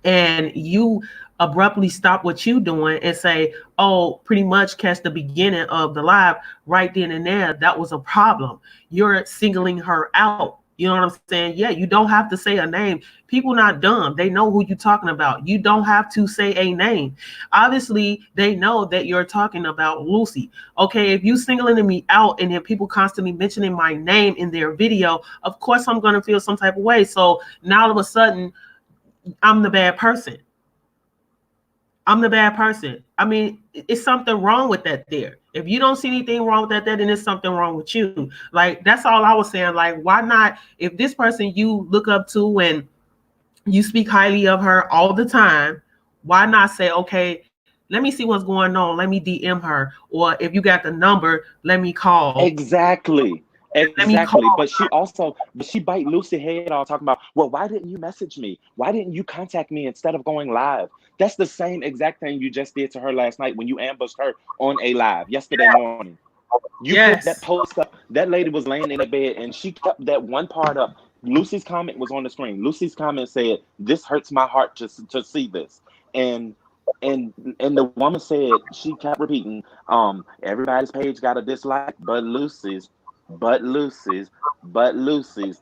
and you abruptly stop what you doing and say, "Oh, pretty much catch the beginning of the live right then and there," that was a problem. You're singling her out. You know what I'm saying? Yeah, you don't have to say a name. People not dumb. They know who you're talking about. You don't have to say a name. Obviously, they know that you're talking about Lucy. Okay, if you singling me out and then people constantly mentioning my name in their video, of course I'm going to feel some type of way. So now all of a sudden, I'm the bad person. I'm the bad person. I mean, it's something wrong with that there. If you don't see anything wrong with that there, then there's something wrong with you. Like, that's all I was saying. Like, why not, if this person you look up to and you speak highly of her all the time, why not say, okay, let me see what's going on. Let me DM her. Or if you got the number, let me call. Exactly. Let me call. But she bite Lucy head off talking about, well, why didn't you message me? Why didn't you contact me instead of going live? That's the same exact thing you just did to her last night when you ambushed her on a live yesterday morning. You put that post up. That lady was laying in the bed and she kept that one part up. Lucy's comment was on the screen. Lucy's comment said, "This hurts my heart to see this." And the woman said, she kept repeating, everybody's page got a dislike, but Lucy's,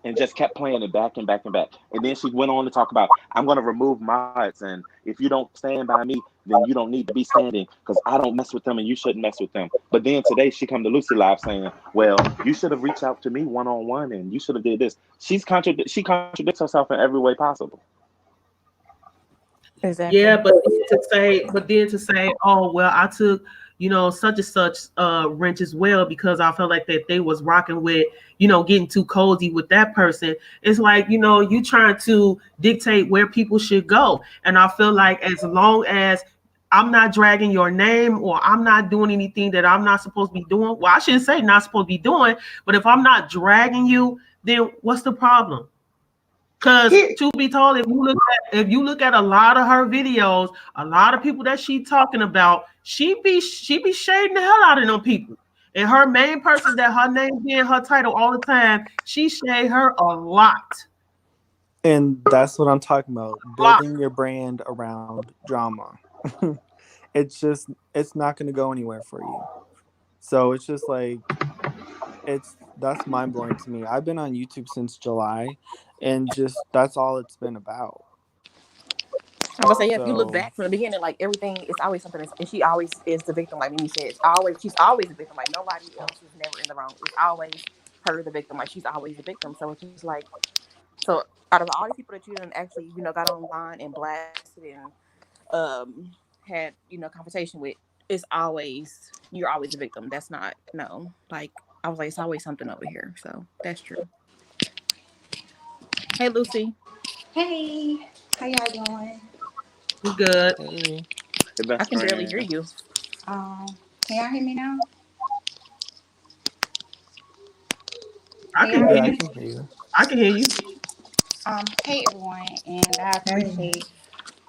and just kept playing it back and back and back. And then she went on to talk about, I'm going to remove mods, and if you don't stand by me, then you don't need to be standing because I don't mess with them and you shouldn't mess with them. But then today she come to Lucy Live saying, well, you should have reached out to me one-on-one and you should have did this. She contradicts herself in every way possible. Exactly. Yeah, but then to say, oh well, I took, you know, such and such wrench as well because I felt like that they was rocking with, you know, getting too cozy with that person. It's like, you know, you trying to dictate where people should go. And I feel like as long as I'm not dragging your name or I'm not doing anything that I'm not supposed to be doing, well, I shouldn't say not supposed to be doing, but if I'm not dragging you, then what's the problem? Because to be told, if you look at a lot of her videos, a lot of people that she talking about, she be shading the hell out of them people. And her main person that her name being her title all the time, she shade her a lot. And that's what I'm talking about. Building your brand around drama. It's not going to go anywhere for you. So it's just like, that's mind blowing to me. I've been on YouTube since July, and just that's all it's been about. I was say, yeah, if you look back from the beginning, like everything is always something, and she always is the victim. Like Mimi said, she's always the victim. Like nobody else is never in the wrong. It's always her the victim. Like she's always the victim. So it's just like, so out of all the people that you done actually, you know, got online and blasted and had, you know, conversation with, you're always a victim. That's not, no. Like I was like, it's always something over here. So that's true. Hey, Lucy. Hey, how y'all doing? We good. Hey. Your I best can barely hear friend. you. Can y'all hear me now? I Can can y'all hear Yeah, hear I me? you. can hear you. I can hear you. Hey everyone, and I Hey. appreciate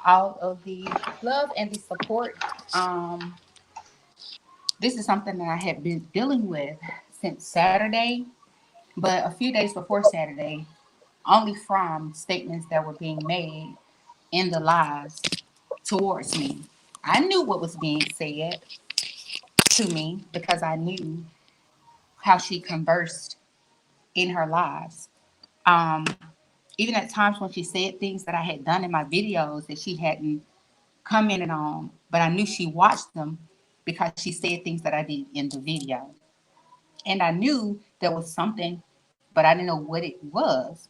all of the love and the support. Um, this is something that I had been dealing with since Saturday, but a few days before Saturday, only from statements that were being made in the lives towards me. I knew what was being said to me because I knew how she conversed in her lives. Um, Even at times when she said things that I had done in my videos that she hadn't commented on, but I knew she watched them because she said things that I did in the video. And I knew there was something, but I didn't know what it was.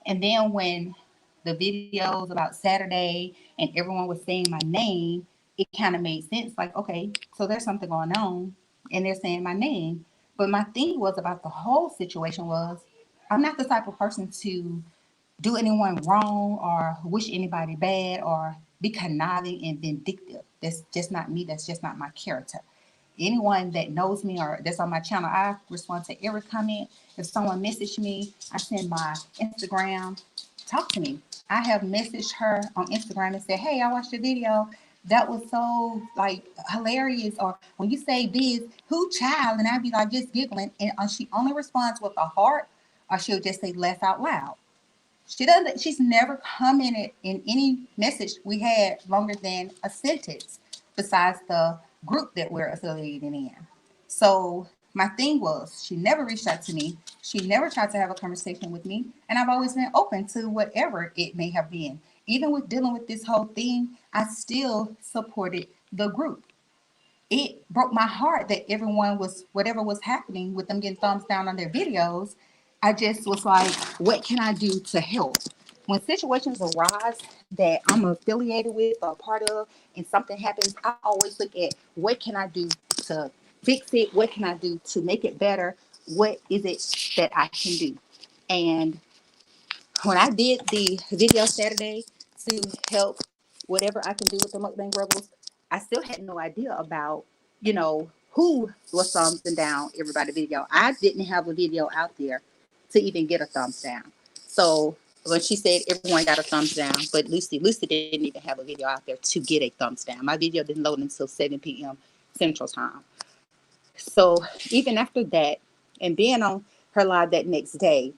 And then when the videos about Saturday and everyone was saying my name, it kind of made sense. Like, okay, so there's something going on and they're saying my name. But my thing was about the whole situation was I'm not the type of person to do anyone wrong or wish anybody bad or be conniving and vindictive. That's just not me. That's just not my character. Anyone that knows me or that's on my channel, I respond to every comment. If someone messaged me, I send my Instagram, talk to me. I have messaged her on Instagram and said, hey, I watched your video. That was so like hilarious. Or when you say this, who child? And I'd be like just giggling. And she only responds with a heart or she'll just say laugh out loud. She's never commented in any message we had longer than a sentence besides the group that we're affiliated in. So my thing was she never reached out to me. She never tried to have a conversation with me. And I've always been open to whatever it may have been. Even with dealing with this whole thing, I still supported the group. It broke my heart that everyone was whatever was happening with them getting thumbs down on their videos. I just was like, what can I do to help? When situations arise that I'm affiliated with or a part of and something happens, I always look at what can I do to fix it? What can I do to make it better? What is it that I can do? And when I did the video Saturday to help whatever I can do with the Mukbang Rebels, I still had no idea about, who was thumbsing down everybody video. I didn't have a video out there to even get a thumbs down. So when she said everyone got a thumbs down, but Lucy didn't even have a video out there to get a thumbs down. My video didn't load until 7 p.m. Central Time. So even after that, and being on her live that next day,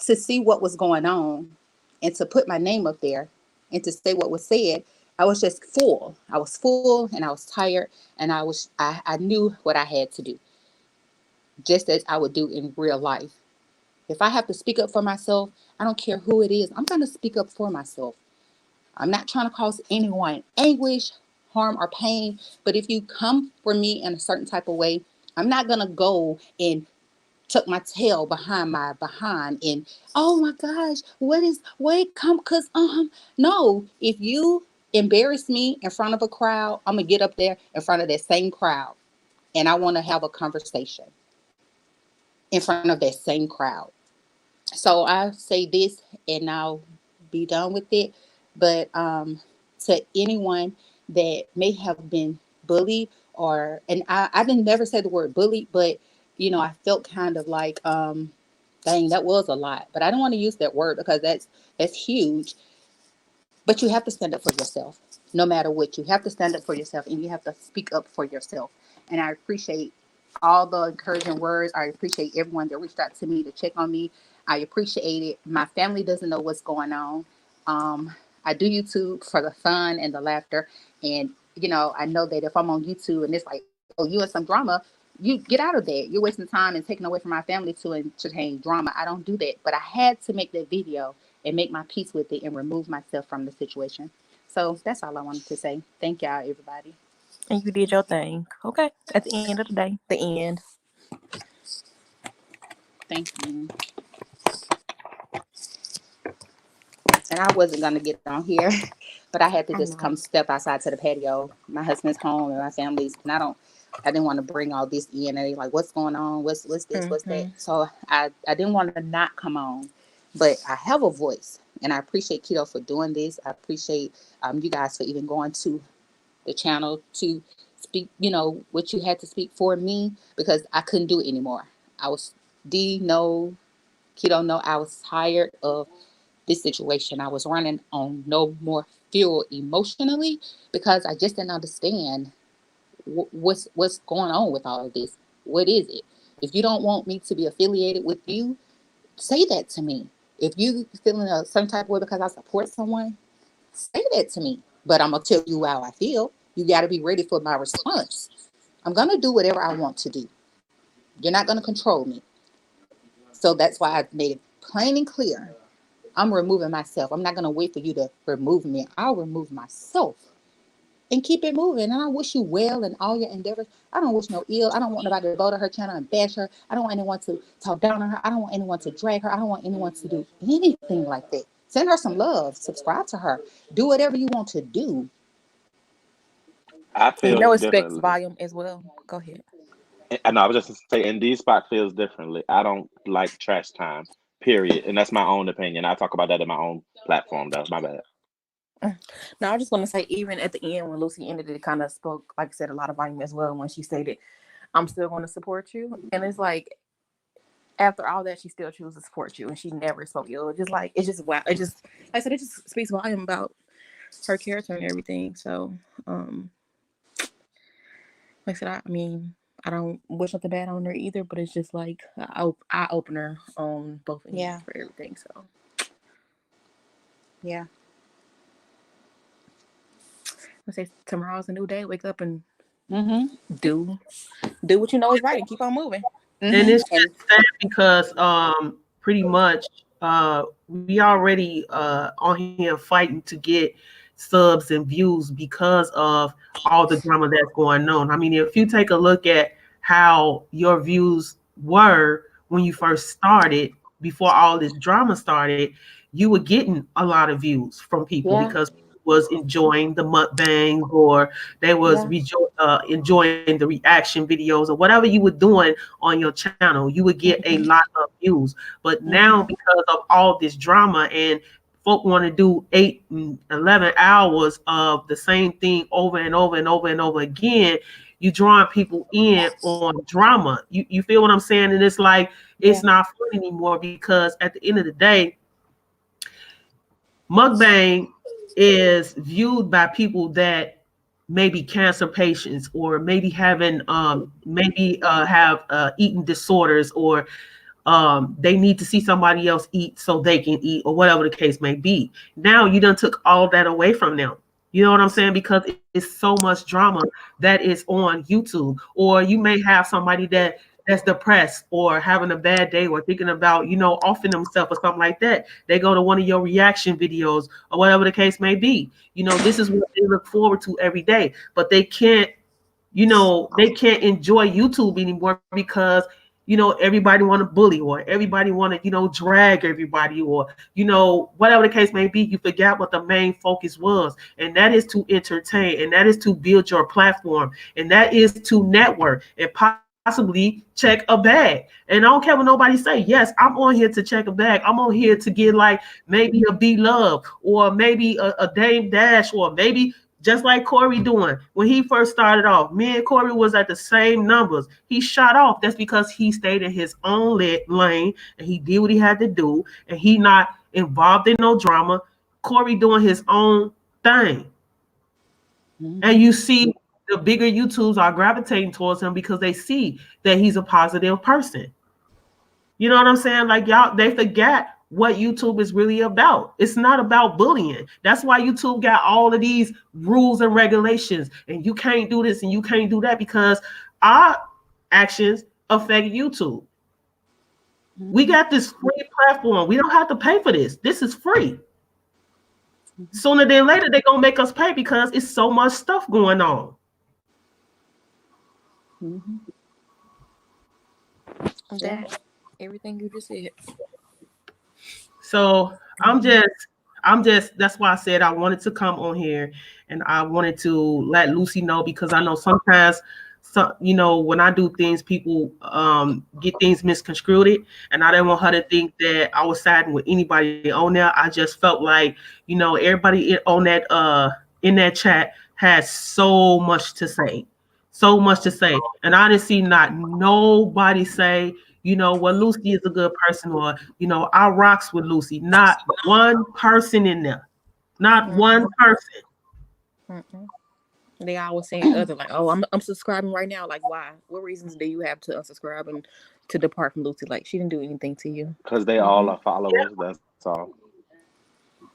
to see what was going on and to put my name up there and to say what was said, I was just full. I was full and I was tired and I knew what I had to do, just as I would do in real life. If I have to speak up for myself, I don't care who it is, I'm going to speak up for myself. I'm not trying to cause anyone anguish, harm, or pain. But if you come for me in a certain type of way, I'm not going to go and tuck my tail behind my behind and oh my gosh, come because no, if you embarrass me in front of a crowd, I'm gonna get up there in front of that same crowd and I want to have a conversation in front of that same crowd. So I say this and I'll be done with it. But to anyone that may have been bullied, or and I didn't never say the word bullied, but I felt kind of like dang, that was a lot. But I don't want to use that word because that's huge. But you have to stand up for yourself, no matter what. You have to stand up for yourself and you have to speak up for yourself. And I appreciate all the encouraging words. I appreciate everyone that reached out to me to check on me. I appreciate it. My family doesn't know what's going on. I do YouTube for the fun and the laughter. And, I know that if I'm on YouTube and it's like, oh, you in some drama, you get out of that. You're wasting time and taking away from my family to entertain drama. I don't do that. But I had to make that video and make my peace with it and remove myself from the situation. So that's all I wanted to say. Thank y'all, everybody. And you did your thing. Okay. At the end of the day, the end. Thank you. And I wasn't gonna get on here, but I had to I just know. come step outside to the patio. My husband's home and my family's, and I didn't want to bring all this in. And they like, what's going on? What's this? What's that? Mm-hmm. So I didn't want to not come on, but I have a voice, and I appreciate Keto for doing this. I appreciate you guys for even going to the channel to speak, what you had to speak for me, because I couldn't do it anymore. I was Keto, no, I was tired of this situation. I was running on no more fuel emotionally because I just didn't understand what's going on with all of this. What is it? If you don't want me to be affiliated with you, say that to me. If you feeling a certain type of way because I support someone, say that to me. But I'm gonna tell you how I feel. You got to be ready for my response. I'm gonna do whatever I want to do. You're not gonna control me. So that's why I made it plain and clear. I'm removing myself. I'm not gonna wait for you to remove me. I'll remove myself and keep it moving. And I wish you well in all your endeavors. I don't wish no ill. I don't want nobody to go to her channel and bash her. I don't want anyone to talk down on her. I don't want anyone to drag her. I don't want anyone to do anything like that. Send her some love. Subscribe to her. Do whatever you want to do. I You feel know, it speaks differently. volume as well. Go ahead. I know, I was just gonna say, and D Spot feels differently. I don't like trash time, period. And that's my own opinion. I talk about that in my own platform, though. My bad. No, I just want to say, even at the end when Lucy ended it, kind of spoke, like I said, a lot of volume as well when she stated, I'm still going to support you. And it's like, after all that, she still chooses to support you, and she never spoke ill. It's just wow. It just, like I said, it just speaks volume about her character and everything. So, like I said, I mean, I don't wish nothing bad on her either, but it's just like eye opener on both ends Yeah. for everything. So, Yeah. I say tomorrow's a new day. Wake up and Mm-hmm. do what you know is right and keep on moving. And it's just sad because pretty much we already on here fighting to get subs and views because of all the drama that's going on. I mean, if you take a look at how your views were when you first started, before all this drama started, you were getting a lot of views from people because people was enjoying the mukbang, or they was enjoying the reaction videos, or whatever you were doing on your channel. You would get a lot of views. But now, because of all this drama and folk want to do 8 and 11 hours of the same thing over and over and over and over again, you drawing people in on drama. You feel what I'm saying? And it's like, it's not fun anymore, because at the end of the day, mukbang is viewed by people that maybe cancer patients, or maybe having have eating disorders, or they need to see somebody else eat so they can eat, or whatever the case may be. Now you done took all that away from them. You know what I'm saying? Because it's so much drama that is on YouTube. Or you may have somebody that's depressed, or having a bad day, or thinking about, offing themselves or something like that. They go to one of your reaction videos, or whatever the case may be. This is what they look forward to every day. But they can't enjoy YouTube anymore, because everybody want to bully, or everybody want to drag everybody, or whatever the case may be. You forgot what the main focus was, and that is to entertain, and that is to build your platform, and that is to network and possibly check a bag. And I don't care what nobody say. Yes, I'm on here to check a bag. I'm on here to get like maybe a B Love, or maybe a Dame Dash, or maybe just like Corey doing when he first started off. Me and Corey was at the same numbers. He shot off. That's because he stayed in his own lane, and he did what he had to do, and he not involved in no drama. Corey doing his own thing. And you see the bigger YouTubes are gravitating towards him because they see that he's a positive person. You know what I'm saying? Like, y'all, they forgot what YouTube is really about. It's not about bullying. That's why YouTube got all of these rules and regulations, and you can't do this and you can't do that, because our actions affect YouTube. We got this free platform. We don't have to pay for this. This is free. Sooner than later, they're going to make us pay, because it's so much stuff going on. That everything you just said. So I'm just that's why I said I wanted to come on here, and I wanted to let Lucy know, because I know sometimes so when I do things, people get things misconstrued, and I didn't want her to think that I was siding with anybody on there. I just felt like everybody on that in that chat had so much to say, and I didn't see not nobody say, well, Lucy is a good person, or I rocks with Lucy. Not one person in there, not one person. Mm-mm. They always saying other like, oh, I'm subscribing right now. Like, why? What reasons do you have to unsubscribe and to depart from Lucy? Like, she didn't do anything to you. Because they all are followers. That's all.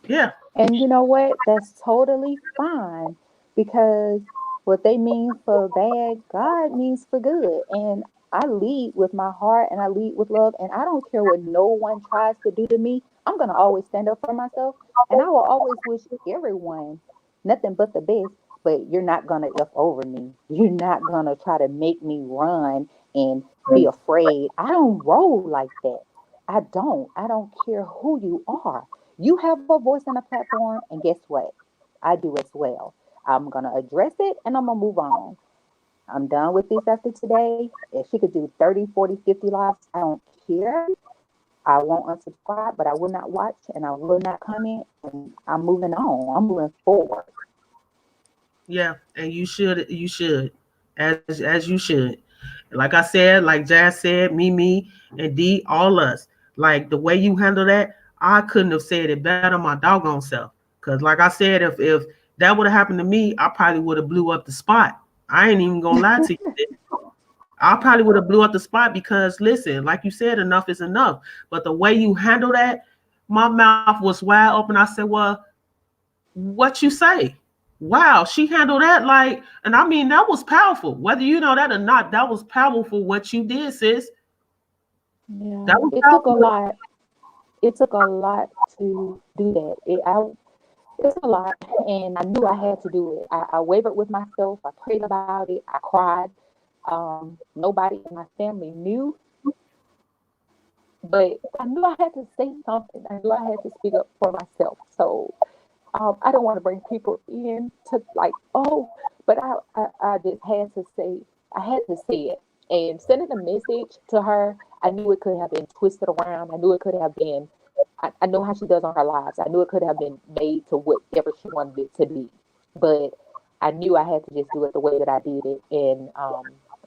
Yeah. And you know what? That's totally fine because what they mean for bad, God means for good. And I lead with my heart and I lead with love. And I don't care what no one tries to do to me. I'm going to always stand up for myself. And I will always wish everyone nothing but the best. But you're not going to F over me. You're not going to try to make me run and be afraid. I don't roll like that. I don't. I don't care who you are. You have a voice on a platform, and guess what? I do as well. I'm going to address it and I'm going to move on. I'm done with this after today. If she could do 30, 40, 50 lives, I don't care. I won't unsubscribe, but I will not watch and I will not comment. And I'm moving on. I'm moving forward. Yeah, and you should, as you should. Like I said, like Jazz said, Mimi and D, all us. Like the way you handle that, I couldn't have said it better my doggone self. Cause like I said, if that would have happened to me, I probably would have blew up the spot. I ain't even gonna lie to you. I probably would have blew up the spot because listen, like you said, enough is enough. But the way you handle that, my mouth was wide open. I said, well, what you say? Wow, she handled that like, and I mean that was powerful. Whether you know that or not, that was powerful what you did, sis. Yeah, That was it took a powerful. lot. It took a lot to do that. It's a lot, and I knew I had to do it. I wavered with myself. I prayed about it. I cried. Nobody in my family knew, but I knew I had to say something. I knew I had to speak up for myself. So I don't want to bring people in to like, oh, but I just had to say, I had to say it. And sending a message to her, I knew it could have been twisted around. I knew it could have been, I know how she does on her lives. I knew it could have been made to whatever she wanted it to be. But I knew I had to just do it the way that I did it. And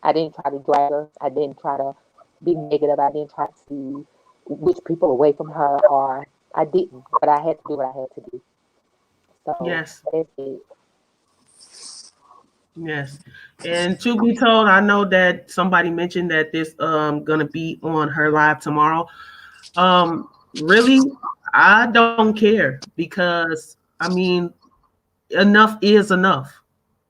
I didn't try to drag her. I didn't try to be negative. I didn't try to wish people away from her, or I didn't. But I had to do what I had to do. So Yes, that's it. yes. And to be told, I know that somebody mentioned that this gonna be on her live tomorrow. Really, I don't care because I mean enough is enough.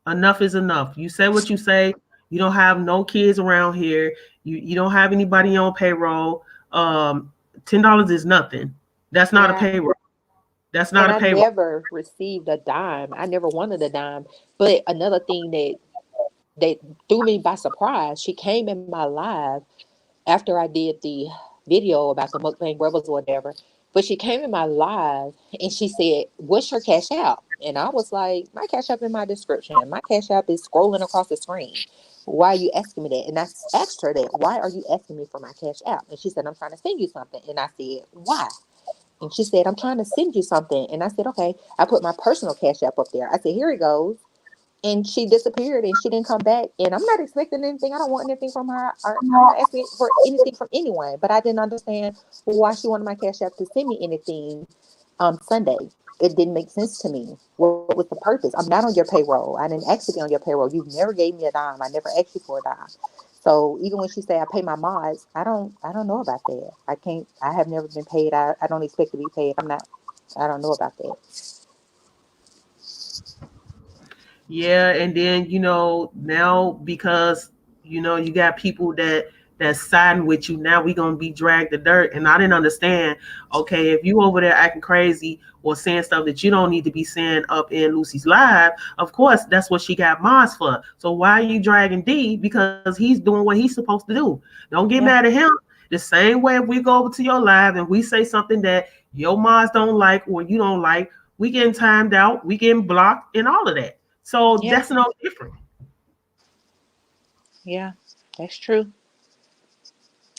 Enough is enough. You say what you say. You don't have no kids around here. You don't have anybody on payroll. $10 is nothing. That's not a Yeah. payroll. That's not And a I payroll. never received a dime. I never wanted a dime. But another thing that threw me by surprise, she came in my live after I did the video about the mukbang rebels or whatever. But she came in my live and she said, "What's your cash app?" And I was like, "My cash app in my description. My cash app is scrolling across the screen. Why are you asking me that?" And I asked her that. "Why are you asking me for my cash app?" And she said, "I'm trying to send you something." And I said, "Why?" And she said, "I'm trying to send you something." And I said, "Okay." I put my personal cash app up there. I said, "Here it goes." And she disappeared and she didn't come back. And I'm not expecting anything. I don't want anything from her. Or I'm not asking for anything from anyone. But I didn't understand why she wanted my cash app to send me anything Sunday. It didn't make sense to me. What was the purpose? I'm not on your payroll. I didn't ask to be on your payroll. You never gave me a dime. I never asked you for a dime. So even when she say I pay my mods, I don't know about that. I can't. I have never been paid. I don't expect to be paid. I don't know about that. Yeah, and then now because you got people that's siding with you. Now we gonna be dragged the dirt, and I didn't understand. Okay, if you over there acting crazy or saying stuff that you don't need to be saying up in Lucy's live, of course that's what she got Mars for. So why are you dragging D? Because he's doing what he's supposed to do. Don't get Yeah. mad at him. The same way if we go over to your live and we say something that your Mars don't like or you don't like, we getting timed out, we getting blocked, and all of that. So Yeah. that's no different. Yeah, that's true.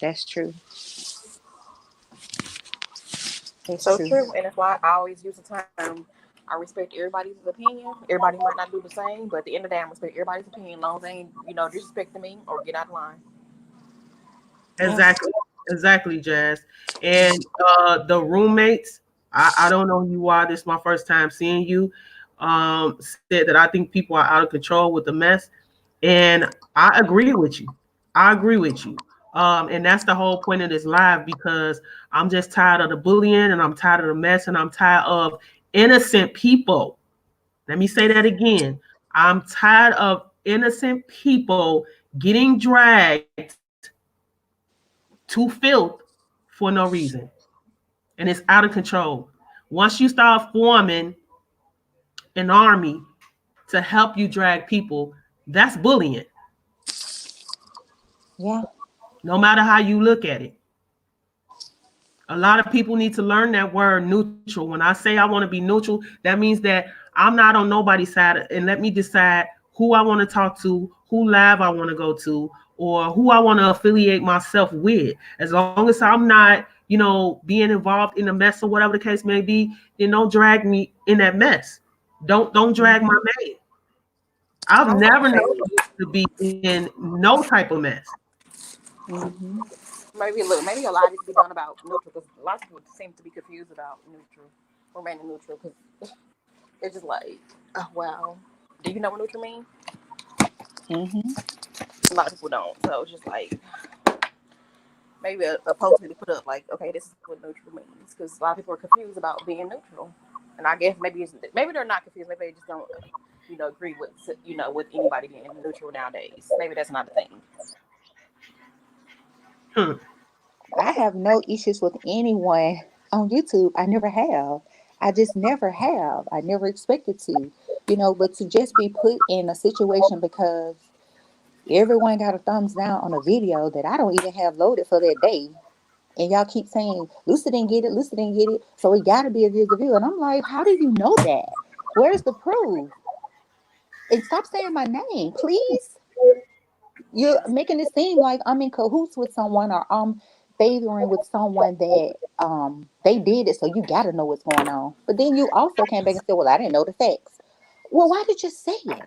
That's true. That's So true. true, and that's why I always use the term. I respect everybody's opinion. Everybody might not do the same, but at the end of the day, I respect everybody's opinion. As long as they ain't, disrespecting me or get out of line. Yeah. Exactly, Jazz. And the roommates, I don't know who you are. This is my first time seeing you. Said that I think people are out of control with the mess. And I agree with you. I agree with you. And that's the whole point of this live because I'm just tired of the bullying and I'm tired of the mess and I'm tired of innocent people. Let me say that again. I'm tired of innocent people getting dragged to filth for no reason. And it's out of control. Once you start forming an army to help you drag people, that's bullying, Yeah. no matter how you look at it. A lot of people need to learn that word neutral. When I say I want to be neutral, that means that I'm not on nobody's side and let me decide who I want to talk to, who live I want to go to, or who I want to affiliate myself with. As long as I'm not, being involved in the mess or whatever the case may be, then don't drag me in that mess. Don't drag my name. I've never known to be in no type of mess. Mm-hmm. Maybe a lot needs to be done about neutral because a lot of people seem to be confused about neutral, remaining neutral because it's just like, oh wow, do you know what neutral means? Mm-hmm. A lot of people don't, so it's just like maybe a post need to put up like, okay, this is what neutral means because a lot of people are confused about being neutral, and I guess maybe they're not confused, maybe they just don't agree with with anybody being neutral nowadays. Maybe that's not the thing. I have no issues with anyone on YouTube. I never have. I just never have. I never expected to, but to just be put in a situation because everyone got a thumbs down on a video that I don't even have loaded for that day. And y'all keep saying, Lucy didn't get it, Lucy didn't get it. So it got to be a view. And I'm like, how do you know that? Where's the proof? And stop saying my name, please. You're making it seem like I'm in cahoots with someone or I'm favoring with someone that they did it, so you gotta know what's going on. But then you also came back and said, well, I didn't know the facts. Well, why did you say it?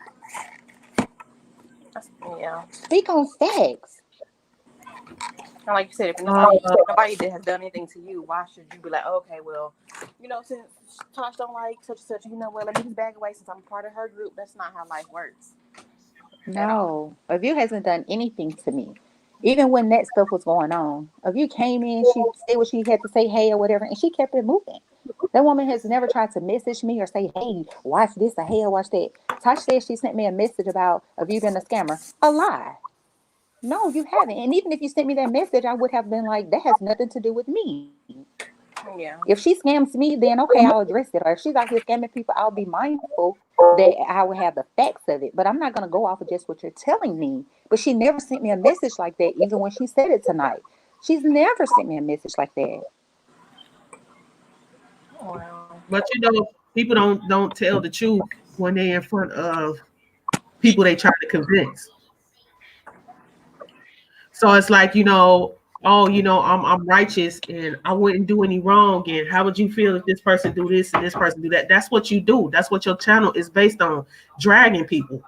Yeah. Speak on facts. And like you said, if nobody has done anything to you, why should you be like, okay, well, since Tosh don't like such and such, let me just back away since I'm part of her group. That's not how life works. No, a view hasn't done anything to me. Even when that stuff was going on, a view came in, she said what she had to say, hey, or whatever, and she kept it moving. That woman has never tried to message me or say, hey, watch this or hey, watch that. Tosh said she sent me a message about a view being a scammer. A lie. No, you haven't. And even if you sent me that message, I would have been like, that has nothing to do with me. Yeah. If she scams me, then okay, I'll address it. Or if she's out here scamming people, I'll be mindful that I will have the facts of it. But I'm not going to go off of just what you're telling me. But she never sent me a message like that, even when she said it tonight. She's never sent me a message like that. Wow. But people don't tell the truth when they're in front of people they try to convince. So it's like, I'm righteous and I wouldn't do any wrong. And how would you feel if this person do this and this person do that? That's what you do. That's what your channel is based on, dragging people.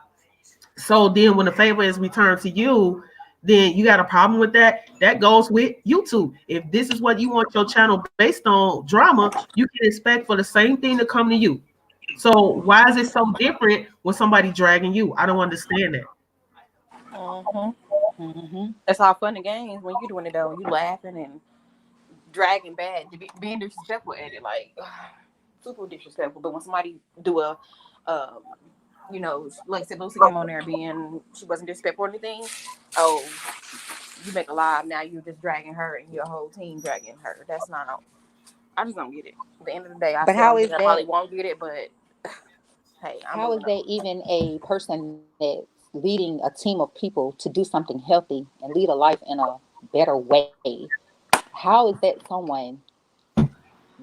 So then when the favor is returned to you, then you got a problem with that. That goes with YouTube. If this is what you want your channel based on, drama, you can expect for the same thing to come to you. So why is it so different when somebody dragging you? I don't understand that. It's all fun and games when you doing it though. You laughing and dragging bad, being disrespectful at it, like super disrespectful. But when somebody do like I said, Lucy came on there she wasn't disrespectful or anything. Oh, you make a live now. You're just dragging her and your whole team dragging her. That's not. I just don't get it. At the end of the day, I probably won't get it, but hey, how is that even a person that's leading a team of people to do something healthy and lead a life in a better way? How is that someone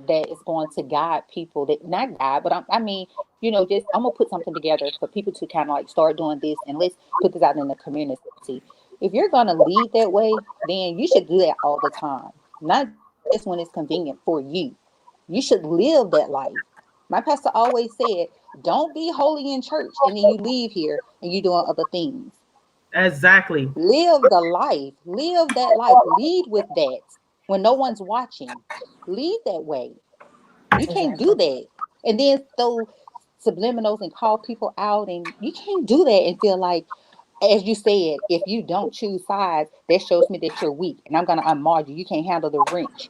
that is going to guide people, that not guide, but I mean, you know, just I'm gonna put something together for people to kind of like start doing this, and let's put this out in the community. If you're gonna lead that way, then you should do that all the time, not just when it's convenient for you. You should live that life. My pastor always said, "Don't be holy in church and then you leave here and you doing other things." Exactly. Live the life. Live that life. Lead with that. When no one's watching, lead that way. You can't do that. And then throw subliminals and call people out, and you can't do that and feel like, as you said, if you don't choose sides, that shows me that you're weak and I'm gonna unmar you. You can't handle the wrench.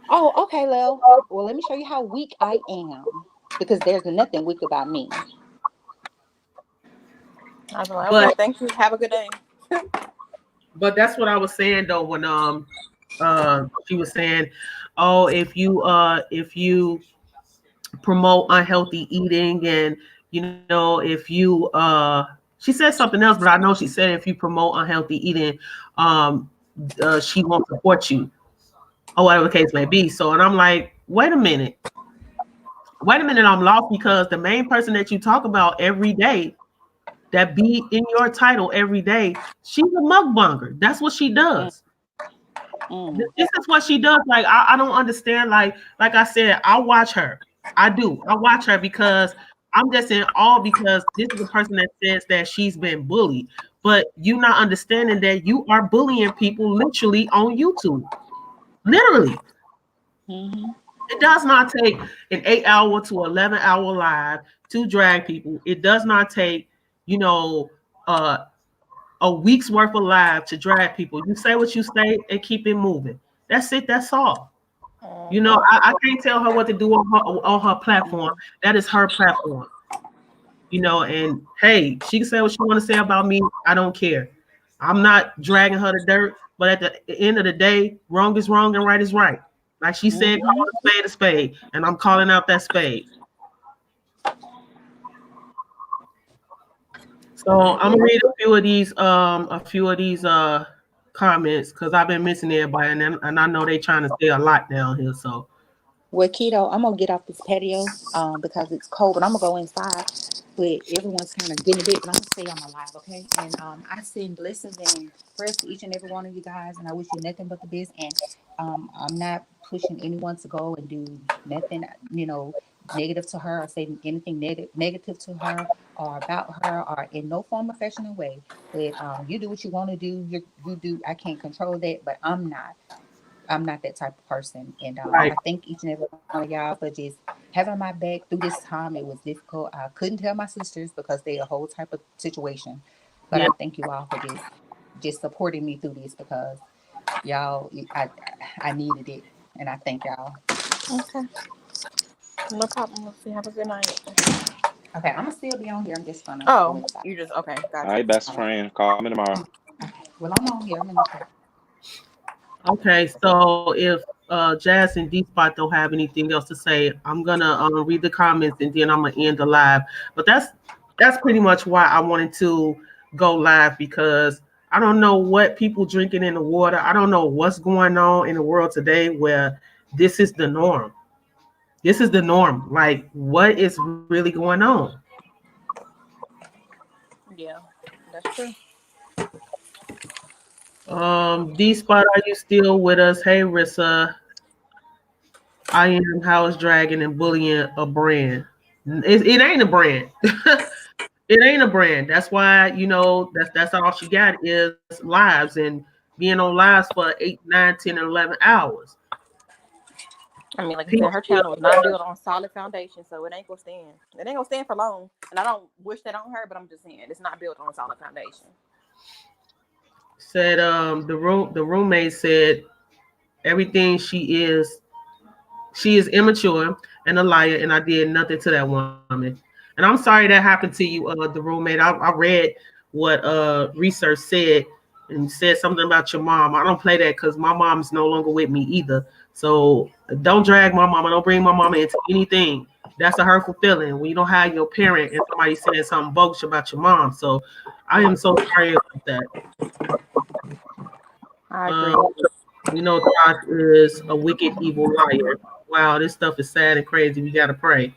Oh, okay, Lil. Well, let me show you how weak I am. Because there's nothing weak about me. I was like, But- okay, thank you. Have a good day. But that's what I was saying though when she was saying, oh, if you promote unhealthy eating, and you know, if you she said something else, but I know she said if you promote unhealthy eating, she won't support you, or whatever the case may be. So, and I'm like, wait a minute, I'm lost, because the main person that you talk about every day, that be in your title every day, she's a mukbanger. That's what she does. This is what she does. Like, I don't understand. Like I said, I watch her. I do. I watch her because I'm just in awe, because this is a person that says that she's been bullied. But you not understanding that you are bullying people literally on YouTube. Literally. It does not take an 8-hour to 11-hour live to drag people. It does not take, you know, a week's worth of live to drag people. You say what you say and keep it moving. That's it. That's all. You know, I can't tell her what to do on her platform. That is her platform. You know, and hey, she can say what she want to say about me. I don't care. I'm not dragging her to dirt. But at the end of the day, wrong is wrong and right is right. Like she said, call a spade, and I'm calling out that spade. So I'm gonna read a few of these comments, because I've been missing everybody, and I know they trying to say a lot down here. So, well, Keto, I'm gonna get off this patio because it's cold, and I'm gonna go inside. But everyone's kind of getting a bit, but I'm gonna stay on my live, okay? And I send blessings and prayers to each and every one of you guys, and I wish you nothing but the best. And I'm not pushing anyone to go and do nothing, you know, negative to her, or say anything negative to her or about her, or in no form of fashion or way. But you do what you want to do. You do. I can't control that, but I'm not that type of person. And Right. I thank each and every one of y'all for just having my back through this time. It was difficult. I couldn't tell my sisters because they're a whole type of situation. But Yeah. I thank you all for just supporting me through this, because y'all, I needed it. And I thank y'all. Okay. No problem. We'll see. Have a good night. Okay, I'm gonna still be on here. I'm just gonna go Oh, inside. you just okay. Got All it. right, best friend. Call me tomorrow. Well, I'm on here. I'm in the car. okay. So if Jazz and D Spot don't have anything else to say, I'm gonna read the comments, and then I'm gonna end the live. But that's pretty much why I wanted to go live, because I don't know what people drinking in the water. I don't know what's going on in the world today where this is the norm. This is the norm. Like, what is really going on? Yeah, that's true. D Spot, are you still with us? Hey, Rissa. I am House Dragon and bullying a brand. It ain't a brand. It ain't a brand. That's why, you know, that's all she got is lives, and being on lives for 8, 9, 10, and 11 hours. I mean, like I said, her channel is not built on solid foundation, so it ain't gonna stand. It ain't gonna stand for long. And I don't wish that on her, but I'm just saying it's not built on a solid foundation. Said the roommate said everything she is immature and a liar, and I did nothing to that woman. And I'm sorry that happened to you, the roommate. I read what research said, and said something about your mom. I don't play that because my mom's no longer with me either. So don't drag my mama. Don't bring my mama into anything. That's a hurtful feeling when you don't have your parent and somebody saying something bogus about your mom. So I am so sorry about that. I agree. We know Tosh is a wicked, evil liar. wow, this stuff is sad and crazy. We gotta pray.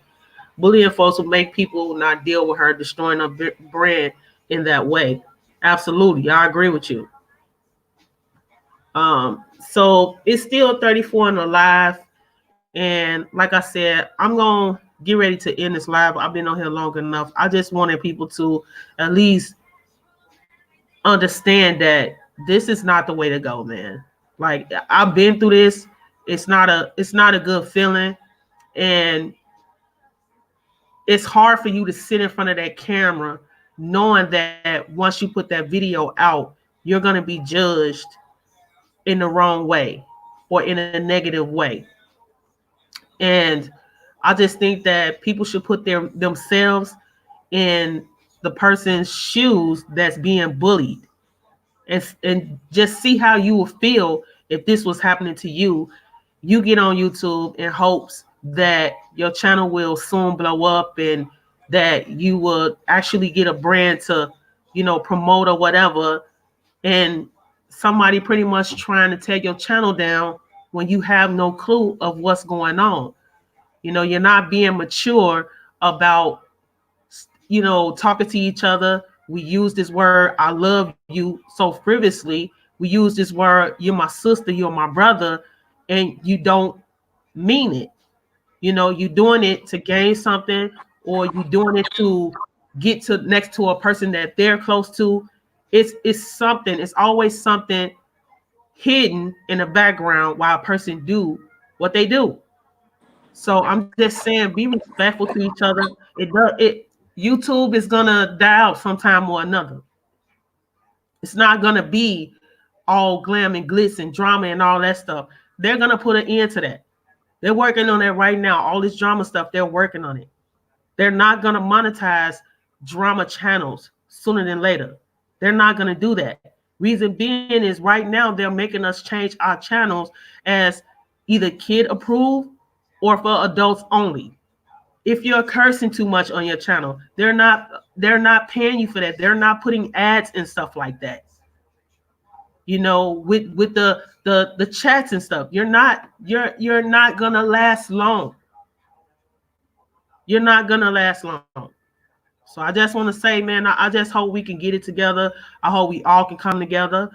Bullying folks will make people not deal with her, destroying her brand in that way. Absolutely, I agree with you. So it's still 34 and alive, and like I said, I'm gonna get ready to end this live. I've been on here long enough. I just wanted people to at least understand that this is not the way to go, man. Like, I've been through this. It's not a good feeling, and it's hard for you to sit in front of that camera knowing that once you put that video out, you're going to be judged in the wrong way or in a negative way. And I just think that people should put themselves in the person's shoes that's being bullied, and just see how you would feel if this was happening to you. You get on YouTube in hopes that your channel will soon blow up and that you will actually get a brand to, promote or whatever. And somebody pretty much trying to take your channel down when you have no clue of what's going on. You're not being mature about, talking to each other. We use this word, I love you, so frivolously. We use this word, you're my sister, you're my brother, and you don't mean it. You're doing it to gain something, or you're doing it to get to next to a person that they're close to. It's something. It's always something hidden in the background while a person do what they do. So I'm just saying, be respectful to each other. YouTube is gonna die out sometime or another. It's not gonna be all glam and glitz and drama and all that stuff. They're gonna put an end to that. They're working on that right now. All this drama stuff, they're working on it. They're not gonna monetize drama channels sooner than later. They're not gonna do that. Reason being is right now they're making us change our channels as either kid approved or for adults only. If you're cursing too much on your channel, they're not paying you for that. They're not putting ads and stuff like that. With the chats and stuff, you're not gonna last long. You're not gonna last long. So I just want to say, man, I just hope we can get it together. I hope we all can come together.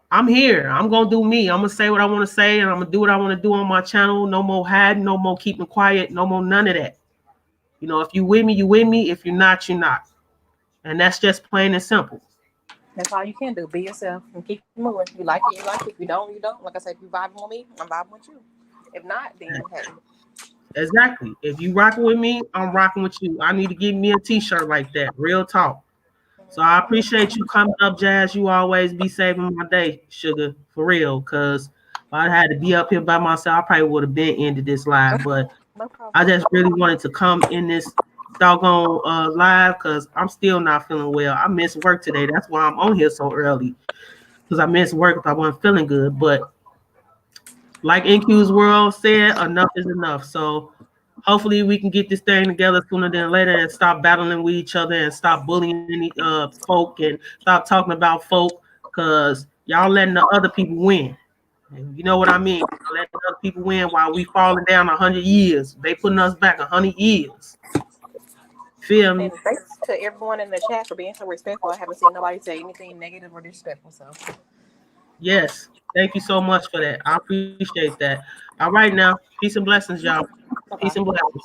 I'm here. I'm gonna do me. I'm gonna say what I want to say, and I'm gonna do what I want to do on my channel. No more hiding, no more keeping quiet, no more none of that. If you with me, you with me. If you're not, you're not. And that's just plain and simple. That's all you can do. Be yourself and keep moving. You like it, you like it. If you don't, you don't. Like I said, if you vibing with me, I'm vibing with you. If not, then hey. Exactly. If you rocking with me, I'm rocking with you. I need to give me a t-shirt like that. Real talk. So I appreciate you coming up, Jazz. You always be saving my day, sugar, for real. Because if I had to be up here by myself, I probably would have been ended this live. But No problem. I just really wanted to come in this doggone live because I'm still not feeling well. I missed work today. That's why I'm on here so early, because I missed work if I wasn't feeling good. But like NQ's World said, enough is enough. So hopefully we can get this thing together sooner than later and stop battling with each other and stop bullying folk and stop talking about folk, because y'all letting the other people win. And you know what I mean? Letting other people win while we falling down 100 years. They putting us back 100 years. Feel me? And thanks to everyone in the chat for being so respectful. I haven't seen nobody say anything negative or disrespectful. So Yes. Thank you so much for that. I appreciate that. All right now. Peace and blessings, y'all. bye-bye. Peace and blessings.